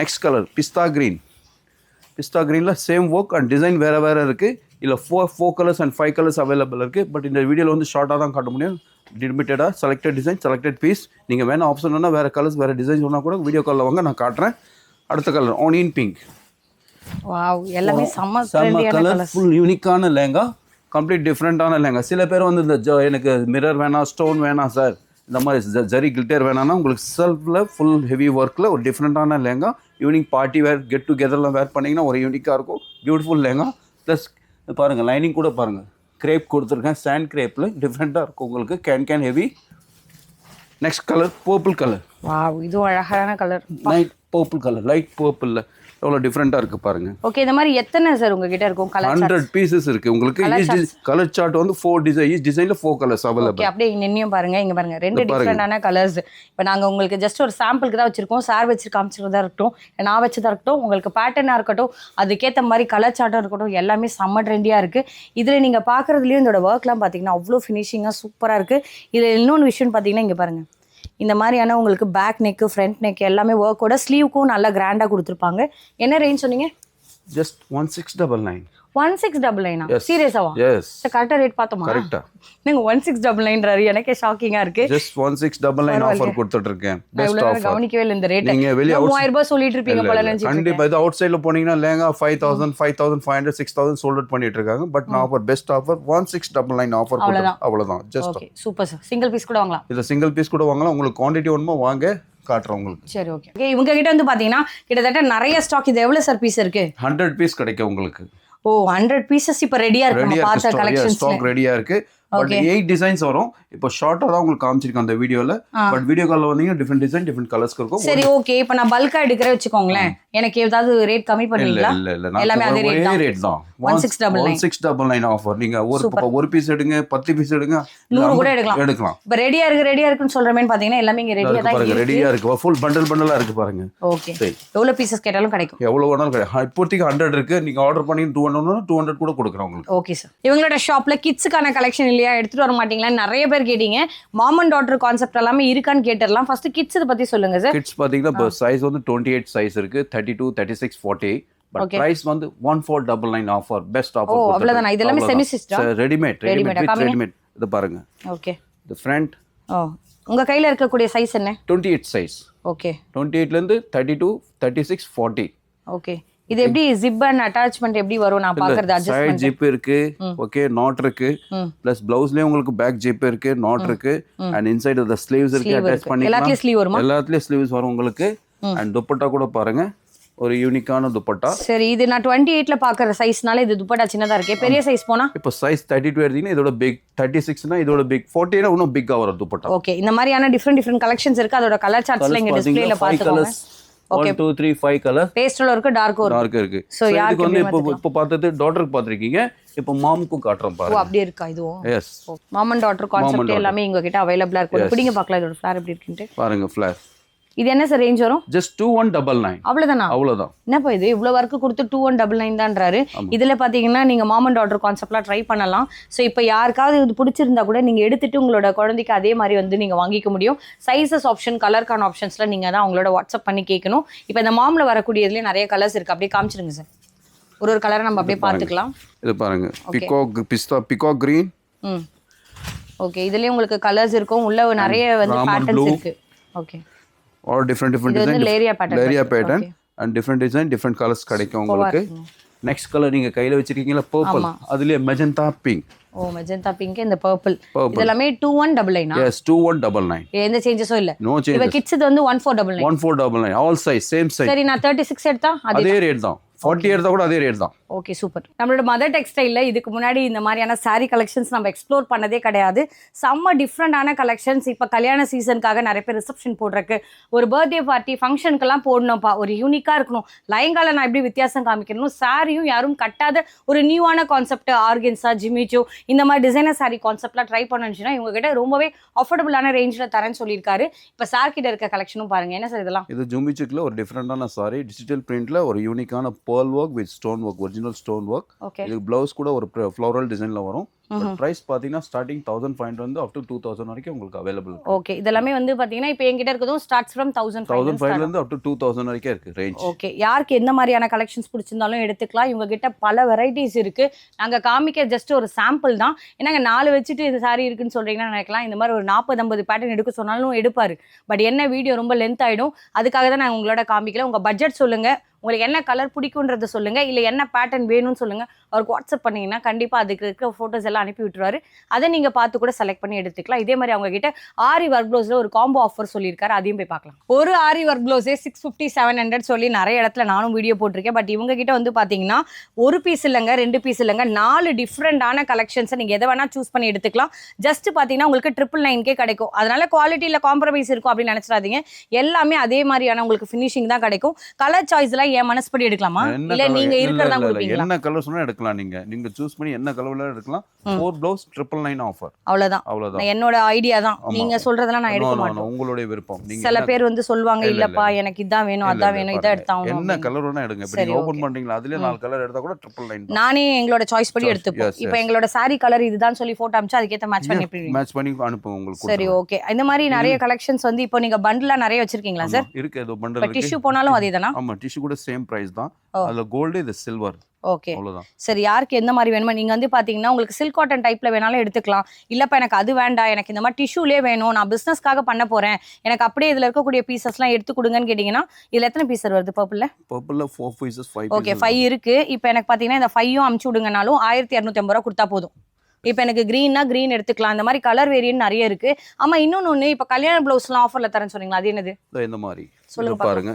நெக்ஸ்ட் கலர் பிஸ்தா க்ரீன். பிஸ்தா க்ரீனில் சேம் ஒர்க் அண்ட் டிசைன் வேறு வேறு இருக்குது. இல்லை 4 கலர்ஸ் அண்ட் 5 கலர்ஸ் அவைலபிள் இருக்குது. பட் இந்த வீடியோவில் வந்து ஷார்ட்டாக தான் காட்ட முடியும். லிமிட்டடாக செலக்டட் டிசைன், செலக்டட் பீஸ். நீங்கள் வேணால் ஆப்ஷன் வேணால் வேறு கலர்ஸ் வேறு டிசைன்ஸ் வேணால் கூட வீடியோ காலில் வாங்க, நான் காட்டுறேன். அடுத்த கலர் ஆனியன் பிங்க். வாவ், எல்லாமே செம்ம கலர், ஃபுல் யூனிக்கான லெஹங்கா, கம்ப்ளீட் டிஃப்ரெண்ட்டான லெஹங்கா. சில பேர் வந்து இந்த எனக்கு மிரர் வேணாம், ஸ்டோன் வேணாம் சார், இந்த மாதிரி ஜரி கில்டர் வேணாம்னா உங்களுக்கு செல்ஃபில் ஃபுல் ஹெவி ஒர்க்கில் ஒரு டிஃப்ரெண்ட்டான lehenga, unique party wear, get டுகெதர்லாம் வேர் பண்ணிங்கன்னா ஒரு யூனிக்காக இருக்கும். பியூட்டிஃபுல் லெஹங்கா. ப்ளஸ் பாருங்கள், லைனிங் கூட பாருங்கள், கிரேப் கொடுத்துருக்கேன், சாண்ட் கிரேப்பில் டிஃப்ரெண்ட்டாக இருக்கும் உங்களுக்கு. Can heavy. Next colour purple colour. Wow, இதுவும் அழகான colour. Light purple colour, light பர்பிளில் எவ்வளோ டிஃப்ரெண்ட்டாக இருக்குது பாருங்க. ஓகே, இந்த மாதிரி எத்தனை சார் உங்ககிட்ட இருக்கும் கலர்? 100 பீசஸ் இருக்குது உங்களுக்கு. கலர் சார்ட் வந்து 4 டிசைன், ஈச் டிசைனில் 4 கலர்ஸ் அவைலபிள். ஓகே, அப்படியே நின்னையும் பாருங்க, இங்கே பாருங்க, 2 டிஃப்ரெண்டான கலர்ஸ். இப்போ நாங்கள் உங்களுக்கு ஜஸ்ட் ஒரு சாம்பிளுக்கு தான் வச்சிருக்கோம். சார் வச்சு காமிச்சிருந்தா இருக்கட்டும், நான் வச்சதா இருக்கட்டும், உங்களுக்கு பேட்டர்னாக இருக்கட்டும், அதுக்கேற்ற மாதிரி கலர் சார்ட்டும் இருக்கட்டும், எல்லாமே செம்ம ட்ரெண்டியாக இருக்குது. இதில் நீங்கள் பார்க்குறதுலேயும் இதோட ஒர்க்லாம் பார்த்தீங்கன்னா அவ்வளோ ஃபினிஷிங்காக சூப்பராக இருக்குது. இதில் இன்னொன்று விஷயம் பார்த்தீங்கன்னா, இங்கே பாருங்கள், இந்த மாதிரியான உங்களுக்கு பேக் நெக்கு, ஃப்ரண்ட் நெக் எல்லாமே ஒர்க்கோட, ஸ்லீவுக்கும் நல்லா கிராண்டாக கொடுத்துருப்பாங்க. என்ன ரேஞ்ச் சொன்னீங்க? ஜஸ்ட் 1699. 1699. சீரியஸாவா? எஸ், கரெக்டா ரேட் பார்த்தோமா? கரெக்ட்டா. நீங்க 1699ன்றாரு, எனக்கே ஷாக்கிங்கா இருக்கு. ஜஸ்ட் 1699 ஆஃபர் கொடுத்துட்டு இருக்கேன். Best offer. கவனிக்கவே இல்ல இந்த ரேட். நீங்க வெளிய 3000 ரூபாய் சொல்லிட்டு இருப்பீங்க போல நினைச்சிட்டு. கண்டிப்பா இது அவுட் சைடுல போனீங்கன்னா லெஹங்கா 5000, 5500, 6000 சோல்ட் அவுட் பண்ணிட்டு இருக்காங்க. பட் நான் ஆஃபர் பெஸ்ட் ஆஃபர் 1699 ஆஃபர் கொடுத்தேன். அவ்வளவுதான். Just okay, super sir. Single piece கூட வாங்கலாம். இது சிங்கிள் பீஸ் கூட வாங்கலாம். உங்களுக்கு குவாண்டிட்டி வேணுமோ வாங்க, காட்டுறேன் உங்களுக்கு. சரி, ஓகே. ஓகே, இவங்க கிட்ட வந்து பாத்தீங்கன்னா கிட்டத்தட்ட நிறைய ஸ்டாக். இது எவ்வளவு சார் பீஸ் இருக்கு? 100 பீஸ் கிடைக்கும் உங்களுக்கு. ஓ, 100 பீசஸ் இப்ப ரெடியா இருக்கு. நம்ம பார்த்த கலெக்ஷன்ஸ் ஸ்டாக் ரெடியா இருக்கு. பட் 8 டிசைன்ஸ் வரும். இப்போ ஷார்ட்டா தான் உங்களுக்கு காமிச்சிருக்கேன் அந்த வீடியோல. பட் வீடியோ கால்ல வந்தீங்கன்னா டிஃபரெண்ட் டிசைன், டிஃபரெண்ட் கலர்ஸ் இருக்கும். சரி, ஓகே. இப்போ நான் பல்கா எடுக்கற வெச்சுக்கோங்களேன், எனக்கு ஏதாவது ரேட் கம்மி பண்ணுவீங்களா? இல்ல, எல்லாமே அதே ரேட் தான். 1699 ஆஃபர். நீங்க ஒரு பீஸ் எடுங்க, 10 பீஸ் எடுங்க, 100 கூட எடுக்கலாம். இப்போ ரெடியா இருக்குன்னு சொல்றேன்னு பாத்தீங்கன்னா எல்லாமே இங்க ரெடியா தான் இருக்கு. ரெடியா இருக்கு. ஃபுல் பண்டலா இருக்கு பாருங்க. ஓகே, எவ்வளவு பீசஸ் கேட்டாலும் கிடைக்கும். எவ்வளவு வேணாலும் கிடைக்கும். இப்போதைக்கு 100 இருக்கு. நீங்க ஆர்டர் பண்ணி 200 கூட கொடுக்குறோம் உங்களுக்கு. Okay sir. இவங்களோட ஷாப்ல கிட்ஸுக்கான கலெக்ஷன் இல்லையா, எடுத்துட்டு வர மாட்டீங்களா நிறைய பேர் கேட்டீங்க. மாம் அண்ட் டாட்டர் கான்செப்ட் எல்லாமே இருக்கான்னு கேட்டுறலாம். ஃபர்ஸ்ட் கிட்ஸ் இத பத்தி சொல்லுங்க சார். கிட்ஸ் பாத்தீங்கன்னா சைஸ் வந்து 28 சைஸ் இருக்கு, 32, 36, 40. பட் பிரைஸ் வந்து 1499 ஆஃபர். Best offer. ஓ, அவ்வளவுதானா? இதெல்லாம் செமி சிஸ்டா, ரெடிமேட். இது பாருங்க. ஓகே, தி ஃப்ரண்ட். ஓ, உங்க கையில இருக்கக்கூடிய சைஸ் என்ன? 28 சைஸ். ஓகே, 28 ல இருந்து 32, 36, 40. ஓகே. இது எப்படி ஜிப் அண்ட் அட்டாச்மெண்ட் எப்படி வரும் நான் பாக்குறது சைடு அட்ஜஸ்ட்மென்ட் ஜிப் இருக்கு ஓகே நாட் இருக்கு பிளஸ் பிளவுஸ்லயே உங்களுக்கு பேக் ஜிப் இருக்கு நாட் இருக்கு அண்ட் இன்சைட் தி ஸ்லீவ்ஸ் இருக்கு அட்டாச் பண்ணிக்கலாம் எல்லாத்துலயும் ஸ்லீவ் வருமா எல்லாத்துலயும் ஸ்லீவ்ஸ் வரும் உங்களுக்கு அண்ட் துப்பட்டா கூட பாருங்க ஒரு யூனிக்கான துப்பட்டா சரி இது நான் 28ல பாக்குற சைஸ்னால இது துப்பட்டா சின்னதா இருக்கு பெரிய சைஸ் போனா இப்போ சைஸ் 32 எடுத்தீங்கன்னா இதோட பிக் 36னா இதோட பிக் 40 இன்னும் பிக்கா வரும் துப்பட்டா ஓகே இந்த மாதிரியான டிஃபரெண்ட் கலெக்ஷன்ஸ் இருக்கு அதோட கலர் சார்ட்ஸ்ல இங்க டிஸ்ப்ளேல பாத்துக்கோங்க 1 2 3 5 கலர் பேஸ்டல் இருக்கு டார்க் இருக்கு சோ இதுக்கு வந்து இப்போ பார்த்தது டாட்டருக்கு பாத்திருக்கீங்க இப்போ மாம்க்கு காட்றோம் பாருங்க ஓ அப்படியே இருக்கா இதுவும் yes mom and daughter concept எல்லாமே இங்க கிட்ட அவேலபிளா இருக்கு பிடிங்க பார்க்கலாம் இதோட ஃபிளார் எப்படி இருக்குன்னு பாருங்க ஃபிளார் இது என்ன சார் ரேஞ்ச் வரும் ஜஸ்ட் 2199 அவ்வளவுதான் என்னப்பா இது இவ்வளவு வர்க்கு கொடுத்து 2199 தான்றாரு இதுல பாத்தீங்கன்னா நீங்க மாம் அண்ட் டாட்டர் கான்செப்ட்லாம் ட்ரை பண்ணலாம் சோ இப்போ யாருக்காவது இது பிடிச்சிருந்தா கூட நீங்க எடுத்துட்டு உங்களோட குழந்தைக்கு அதே மாதிரி வந்து நீங்க வாங்கிக்க முடியும் சைஸஸ் ஆப்ஷன் கலர்க்கான ஆப்ஷன்ஸ்ல நீங்க தான் உங்களோட வாட்ஸ்அப் பண்ணி கேட்கணும் இப்போ இந்த மாம்ல வரக்கூடியதுலயே நிறைய கலர்ஸ் இருக்கு அப்படியே காமிச்சிருங்க சார் ஒரு கலரை நம்ம அப்படியே பாத்துக்கலாம் இது பாருங்க பிகாக் கிரீன் ஓகே இதுலயே உங்களுக்கு கலர்ஸ் இருக்கும் உள்ள நிறைய வந்து பேட்டர்ன்ஸ் இருக்கு okay all different design leheriya pattern and different design different colors கிடைக்கும் உங்களுக்கு நெக்ஸ்ட் கலர் நீங்க கையில வச்சிருக்கீங்களா பர்பிள் அதுலயே மெஜந்தா பிங்க் ஓ மெஜந்தா பிங்க் இந்த பர்பிள் இதெல்லாம் 2199 yes 2199 எந்த சேஞ்சஸோ இல்ல நோ சேஞ்சஸ் இப்ப கிட்ஸ் இது வந்து 1499 1499 all size same size சரி நான் 36 எடுத்தா அதே ரேட் தான் 40 எடுத்தா கூட அதே ரேட் தான் ஓகே சூப்பர் நம்மளோட மதர் டெக்ஸ்டைல்ல இதுக்கு முன்னாடி இந்த மாதிரியான saree கலெக்ஷன்ஸ் நம்ம எக்ஸ்ப்ளோர் பண்ணதே கிடையாது செம்ம டிஃப்ரெண்டான கலெக்ஷன்ஸ் இப்போ கல்யாண சீசனுக்காக நிறைய பேர் ரிசப்ஷன் போடுறக்கு ஒரு பர்த்டே பார்ட்டி ஃபங்க்ஷனுக்கெல்லாம் போடணும்ப்பா ஒரு யூனிக்காக இருக்கணும் லயங்கால நான் எப்படி வித்தியாசம் காமிக்கணும் சாரியும் யாரும் கட்டாத ஒரு நியூவான கான்செப்ட் ஆர்கன்ஸா ஜிமிச்சோ இந்த மாதிரி டிசைனர் saree கான்செப்ட்லாம் ட்ரை பண்ணுச்சுன்னா இவங்க கிட்ட ரொம்பவே அஃபோர்டபுளான ரேஞ்சில் தரேன்னு சொல்லியிருக்காரு இப்போ சார் கிட்ட இருக்க கலெக்ஷனும் பாருங்க என்ன சார் இதெல்லாம் இது ஜுமிச்சுக்குல ஒரு டிஃப்ரெண்டான சாரி டிஜிட்டல் பிரிண்ட்ல ஒரு யூனிக்கான pearl work with stone work original stone work இது ப்ளவுஸ் கூட ஒரு ஃப்ளோரல் டிசைன்ல வரும் பிரைஸ் பாத்தீங்கன்னா ஸ்டார்டிங் 1500 வந்து அப் டு 2000 வரைக்கும் உங்களுக்கு அவேலபிள் ஓகே இதெல்லாம் வந்து பாத்தீங்கன்னா இப்போ என்கிட்ட இருக்கிறதும் ஸ்டார்ட்ஸ் ஃப்ரம் 1500 ல இருந்து அப் டு 2000 வரைக்கும் இருக்கு ரேஞ்ச் ஓகே யாருக்கு எந்த மாதிரியான கலெக்ஷன்ஸ் பிடிச்சிருந்தாலும் எடுத்துக்கலாம் இவங்க கிட்ட பல வெரைட்டிஸ் இருக்கு நாங்க காமிக்க ஜஸ்ட் ஒரு சாம்பிள் தான் ஏன்னா 4 வச்சுட்டு இந்த சாரி இருக்குன்னு சொல்றீங்கன்னா நினைக்கலாம் இந்த மாதிரி ஒரு 40-50 பேட்டர்ன் எடுக்க சொன்னாலும் எடுப்பாரு பட் என்ன வீடியோ ரொம்ப லென்த் ஆயிடும் அதுக்காக தான் நான் உங்களோட காமிக்கல உங்க பட்ஜெட் சொல்லுங்க உங்களுக்கு என்ன கலர் பிடிக்கும்ன்றத சொல்லுங்க இல்லை என்ன பேட்டர்ன் வேணும்னு சொல்லுங்க அவருக்கு வாட்ஸ்அப் பண்ணீங்கன்னா கண்டிப்பாக அதுக்கு இருக்க ஃபோட்டோஸ் எல்லாம் அனுப்பி விட்டுருவாரு அதை நீங்கள் பார்த்து கூட செலக்ட் பண்ணி எடுத்துக்கலாம் இதே மாதிரி அவங்க கிட்ட ஆரி ஒர்க் ப்ளவுஸில் ஒரு காம்போ ஆஃபர் சொல்லியிருக்காரு அதையும் போய் பார்க்கலாம் ஒரு ஆரி ஒர்க் ப்ளவுஸே 650-700 சொல்லி நிறைய இடத்துல நானும் வீடியோ போட்டிருக்கேன் பட் இவங்க கிட்ட வந்து பார்த்தீங்கன்னா ஒரு பீஸ் இல்லைங்க 2 பீஸ் இல்லைங்க 4 டிஃப்ரெண்டான கலெக்ஷன்ஸை நீங்கள் எதை வேணால் சூஸ் பண்ணி எடுத்துக்கலாம் ஜஸ்ட் பார்த்தீங்கன்னா உங்களுக்கு 999 கிடைக்கும் அதனால குவாலிட்டியில் காம்ப்ரமைஸ் இருக்கும் அப்படின்னு நினச்சிடாதீங்க எல்லாமே அதே மாதிரியான உங்களுக்கு ஃபினிஷிங் தான் கிடைக்கும் கலர் சாய்ஸ்லாம் என் மனசுபடி எடுக்கலாமா இல்ல நீங்க இருக்கறதா கொடுப்பீங்களா என்ன கலர் சொன்னா எடுக்கலாம் நீங்க சூஸ் பண்ணி என்ன கலர்ல எடுக்கலாம் 4 ப்ளவுஸ் 999 ஆஃபர் அவ்வளவுதான் என்னோட ஐடியா தான் நீங்க சொல்றதெல்லாம் நான் எடுக்க மாட்டேன் உங்களுடைய விருப்பம் நீங்க சில பேர் வந்து சொல்வாங்க இல்லப்பா எனக்கு இதான் வேணும் அதான் வேணும் இத எடுத்தாங்க என்ன கலர் வேணா எடுங்க இப்ப நீங்க ஓபன் பண்றீங்களா அதுல 4 கலர் எடுத்தா கூட 999 நானே எங்களோட சாய்ஸ் படி எடுத்துப்போம் இப்போ எங்களோட saree கலர் இதுதான் சொல்லி போட்டோ அனுப்பிச்சு அதுக்கு ஏத்த மேட்ச் பண்ணி அனுப்புங்க உங்களுக்கு சரி ஓகே இந்த மாதிரி நிறைய கலெக்ஷன்ஸ் வந்து இப்போ நீங்க பண்டலா நிறைய வச்சிருக்கீங்களா சார் இருக்கு ஏதோ பண்டல் இருக்கு டிஷ்யூ போனாலும் அதேதானா ஆமா டிஷ்யூ கூட சேம் பிரைஸ் தான் அதுல கோல்ட் இது சில்வர் ஓகே சரி யாருக்கு எந்த மாதிரி வேணுமோ நீங்க வந்து பாத்தீங்கன்னா உங்களுக்கு சில்க் காட்டன் டைப்ல வேணாலும் எடுத்துக்கலாம் இல்லப்பா எனக்கு அது வேண்டாம் எனக்கு இந்த மாதிரி டிஷ்யூலே வேணும் நான் பிசினஸ்க்காக பண்ண போறேன் எனக்கு அப்படியே இதுல இருக்கக்கூடிய பீசஸ்லாம் எடுத்து கொடுங்கன்னு கேட்டீங்கன்னா இதுல எத்தனை பீஸ் வருது பர்பிள்ல 4 பீசஸ் 5 ஓகே 5 இருக்கு இப்போ எனக்கு பாத்தீங்கன்னா இந்த 5யும் அமுச்சு விடுங்கனாலும் 1250 ரூபாய் கொடுத்தா போதும் இப்போ எனக்கு கிரீன்னா கிரீன் எடுத்துக்கலாம் இந்த மாதிரி கலர் வேரியன்ட் நிறைய இருக்கு ஆமா இன்னொன்னு இப்போ கல்யாண பிளவுஸ்லாம் ஆஃபர்ல தரேன்னு சொன்னீங்களா அது என்னது இந்த மாதிரி சொல்லுங்க பாருங்க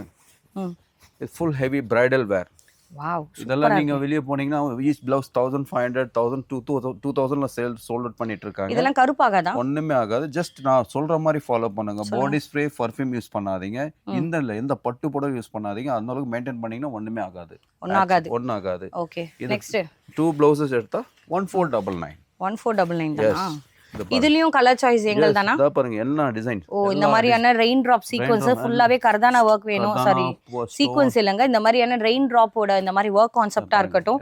இது ஃபுல் ஹெவி பிரைடல் வேர் வாவ் இதெல்லாம் நீங்க வெளிய போனீங்கன்னா ஈச் பிளவுஸ் 1500 2000 ல சேல் சோல்ட் அவுட் பண்ணிட்டு இருக்காங்க இதெல்லாம் கருப்பாகாதா ஒண்ணுமே ஆகாது ஜஸ்ட் நான் சொல்ற மாதிரி ஃபாலோ பண்ணுங்க பாடி ஸ்ப்ரே பர்ஃப்யூம் யூஸ் பண்ணாதீங்க இந்த பட்டு புடவை யூஸ் பண்ணாதீங்க அந்த அளவுக்கு மெயின்டைன் பண்ணீங்கன்னா ஒண்ணுமே ஆகாது ஒண்ணு ஆகாது ஓகே நெக்ஸ்ட் 2 ப்ளவுசஸ் எடுத்தா 1499 தான் இதுலயும் கலர் சாய்ஸ் எங்கள் தானா இதா பாருங்க என்ன டிசைன் ஓ இந்த மாதிரியான ரெயின் டிராப் சீக்வென்ஸ் ஃபுல்லாவே கர்தானா வர்க் வேணும் சாரி சீக்வென்ஸ் இல்லங்க இந்த மாதிரியான ரெயின் டிராப்போட இந்த மாதிரி வர்க் கான்செப்டா இருக்கட்டும்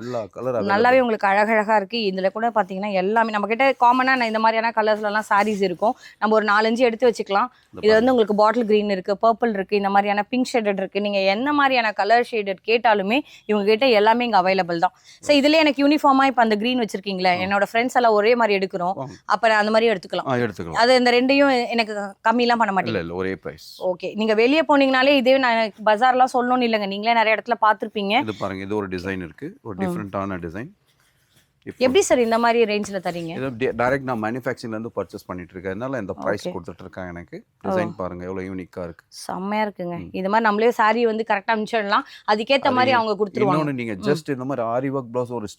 நல்லாவே உங்களுக்கு அழகழகா இருக்கு இதுல கூட பாத்தீங்கன்னா எல்லாமே நம்ம கிட்ட காமனா இந்த மாதிரியான கலர்ஸ்ல எல்லாம் சாரீஸ் இருக்கும் நம்ம ஒரு 4-5 எடுத்து வச்சுக்கலாம் இது வந்து உங்களுக்கு பாட்டில் கிரீன் இருக்கு பர்பிள் இருக்கு இந்த மாதிரியான பிங்க் ஷேடட் இருக்கு நீங்க என்ன மாதிரியான கலர் ஷேடட் கேட்டாலுமே இவங்க கிட்ட எல்லாமே இங்க அவைலபிள் தான் சோ இதுல எனக்கு யூனிஃபார்மா இப்ப அந்த கிரீன் வச்சிருக்கீங்களா என்னோட ஃப்ரெண்ட்ஸ் எல்லாம் ஒரே மாதிரி எடுக்கிறோம் அப்ப அந்த அந்த மாதிரி எடுத்துக்கலாம். எடுத்துக்கலாம். அது இந்த ரெண்டையும் எனக்கு கம்மிலாம் பண்ண மாட்டீங்க? இல்ல ஒரே பிரைஸ். ஓகே. நீங்க வெளியே போனீங்கனாலே இதே நான் பஜார்லாம் சொல்லணும்னு இல்லைங்க, நீங்களே நிறைய இடத்துல பார்த்துருப்பீங்க. இது பாருங்க, இது ஒரு டிசைன் இருக்கு, ஒரு டிஃப்ரெண்டான டிசைன். எப்படி சார் இந்த மாதிரி ரேஞ்சில் தரீங்க? இது டைரக்ட் நான் மேனுஃபேக்சரிங்லேருந்து பர்ச்சேஸ் பண்ணிட்டு இருக்கேன், இந்த ப்ரைஸ் கொடுத்துட்டு இருக்காங்க. எனக்கு டிசைன் பாருங்க எவ்வளோ யூனிக்காக இருக்கு, செம்மையா இருக்குங்க. இது மாதிரி நம்மளே சாரி வந்து கரெக்டாக அனுப்பிச்சிடலாம், அதுக்கேற்ற மாதிரி அவங்க கொடுத்துருவாங்க. இன்னொன்று நீங்கள் ஜஸ்ட் இந்த மாதிரி ஆரி ஒர்க் ப்ளவுஸ் ஒரு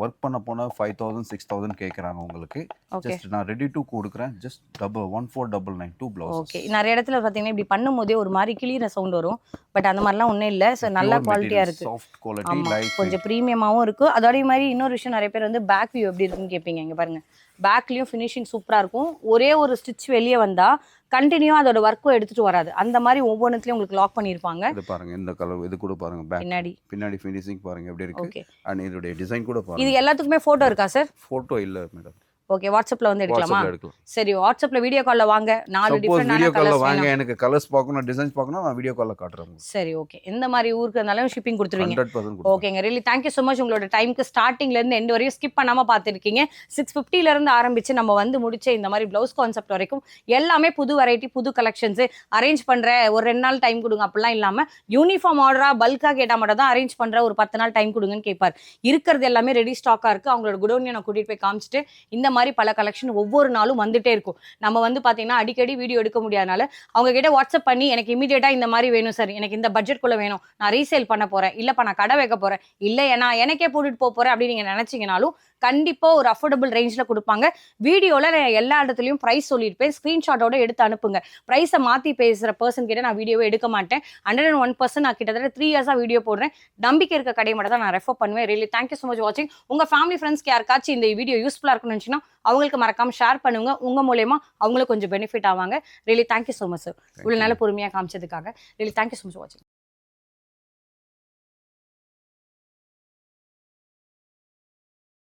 ஒர்க் பண்ண போனால் 5000 6000 கேட்குறாங்க உங்களுக்கு. ஜஸ்ட் நான் ரெடி டு கொடுக்குறேன், ஜஸ்ட் 1499 2 ப்ளவுஸ். ஓகே. நிறைய இடத்துல பார்த்தீங்கன்னா இப்படி பண்ணும்போதே ஒரு மாதிரி கிளியிற சவுண்ட் வரும், பட் அந்த மாதிரிலாம் ஒன்றும் இல்லை. ஸோ நல்ல குவாலிட்டியாக இருக்கு, சாஃப்ட் குவாலிட்டி, லைட், கொஞ்சம் ப்ரீமியமாகவும் இருக்கு. அதோட மாதிரி இன்னொரு விஷயம், நிறைய பேர் வந்து பேக் வியூ எப்படி இருக்குன்னு கேட்பீங்க. இங்கே பாருங்க, பேக்லயும் ஃபினிஷிங் சூப்பரா இருக்கும். ஒரே ஒரு ஸ்டிச் வெளியே வந்தா கண்டினியூ அதோட ஒர்க்கும் எடுத்துட்டு வராது, அந்த மாதிரி ஒவ்வொன்றுத்துலயும் உங்களுக்கு லாக் பண்ணிருப்பாங்க. இது பாருங்க, இந்த கலர் இது கூட பாருங்க, பேக் பின்னாடி ஃபினிஷிங் பாருங்க எப்படி இருக்கு. அண்ட் இதோட டிசைன் கூட பாருங்க. இது எல்லாத்துக்குமே போட்டோ இருக்கா சார்? போட்டோ இல்ல மேடம். ஓகே. வாட்ஸ்அப்ல வந்து எடுக்கலாமா? சரி, வாட்ஸ்அப்ல வீடியோ கால்ல வாங்க. 4 டிஃபரெண்டான வீடியோ கால்ல வாங்க, எனக்கு கலர்ஸ் பார்க்கணும், டிசைன்ஸ் பார்க்கணும், நான் வீடியோ கால்ல காட்றேன். சரி, ஓகே. இந்த மாதிரி ஊருக்கு இருந்தாலும் ஷிப்பிங் கொடுத்துருவீங்க? 100% ஓகேங்க. Really thank you so much. உங்களோட டைம்க்கு ஸ்டார்டிங்ல இருந்து எண்ட் வரையும் ஸ்கிப் பண்ணாம பார்த்துருக்கீங்க. 650ல இருந்து ஆரம்பிச்சு நம்ம வந்து முடிச்ச இந்த மாதிரி பிளவுஸ் கான்செப்ட் வரைக்கும் எல்லாமே புது வெரைட்டி, புது கலெக்ஷன்ஸ். அரேஞ்ச் பண்ற ஒரு 2 நாள் டைம் கொடுங்க அப்படிலாம் இல்லாம, யூனிஃபார்ம் ஆர்டரா பல்கா கேட்டா மட்டும் தான் அரேஞ்ச் பண்ற, ஒரு 10 நாள் டைம் கொடுங்கன்னு கேட்பார். இருக்கிறது எல்லாமே ரெடி ஸ்டாக்கா இருக்கு. அவங்களோட குடோனியை நான் கூட்டிட்டு போய் காமிச்சிட்டு இந்த மாதிரி பல கலெக்ஷன் ஒவ்வொரு நாளும் வந்துட்டே இருக்கும். நம்ம வந்து பாத்தீங்கன்னா அடிக்கடி வீடியோ எடுக்க முடியாதனால அவங்க கிட்ட வாட்ஸ்அப் பண்ணி எனக்கு இமீடியட்டா இந்த மாதிரி வேணும் சார், எனக்கு இந்த பட்ஜெட் குள்ள வேணும், நான் ரீசேல் பண்ண போறேன், இல்லப்பா நான் கடை வைக்க போறேன், இல்ல நான் எனக்கே போட்டுட்டு போறேன் அப்படின்னு நீங்க நினைச்சீங்கனாலும் கண்டிப்பா ஒரு அஃபோர்டபுள் ரேஞ்ச்ல கொடுப்பாங்க. வீடியோல நான் எல்லா இடத்துலயும் பிரைஸ் சொல்லியிருப்பேன், ஸ்கிரீன்ஷாட்டோட எடுத்து அனுப்புங்க. பிரைஸை மாத்தி பேசுற பர்சன் கிட்ட நான் வீடியோவே எடுக்க மாட்டேன். 101% நான் கிட்டத்தட்ட 3 இயர்ஸா வீடியோ போடுறேன். நம்பிக்கை இருக்க கடையை மட்டும் தான் நான் ரெஃபர் பண்ணுவேன். ரியலி தேங்க்யூ ஸோ மச் வாட்சிங். உங்க ஃபேமிலி ஃப்ரெண்ட்ஸ்க்கு யாருக்காச்சும் இந்த வீடியோ யூஸ்ஃபுல்லா இருக்குன்னு நினைச்சீங்கன்னா அவங்களுக்கு மறக்காம ஷேர் பண்ணுங்க. உங்க மூலமா அவங்களுக்கு கொஞ்சம் பெனிஃபிட் ஆவாங்க. Really thank you so much sir, இவ்வளவு நல்ல பொறுமையா காமிச்சதுக்காக. ரியலி தேங்க்யூ ஸோ மச் வாட்சிங்.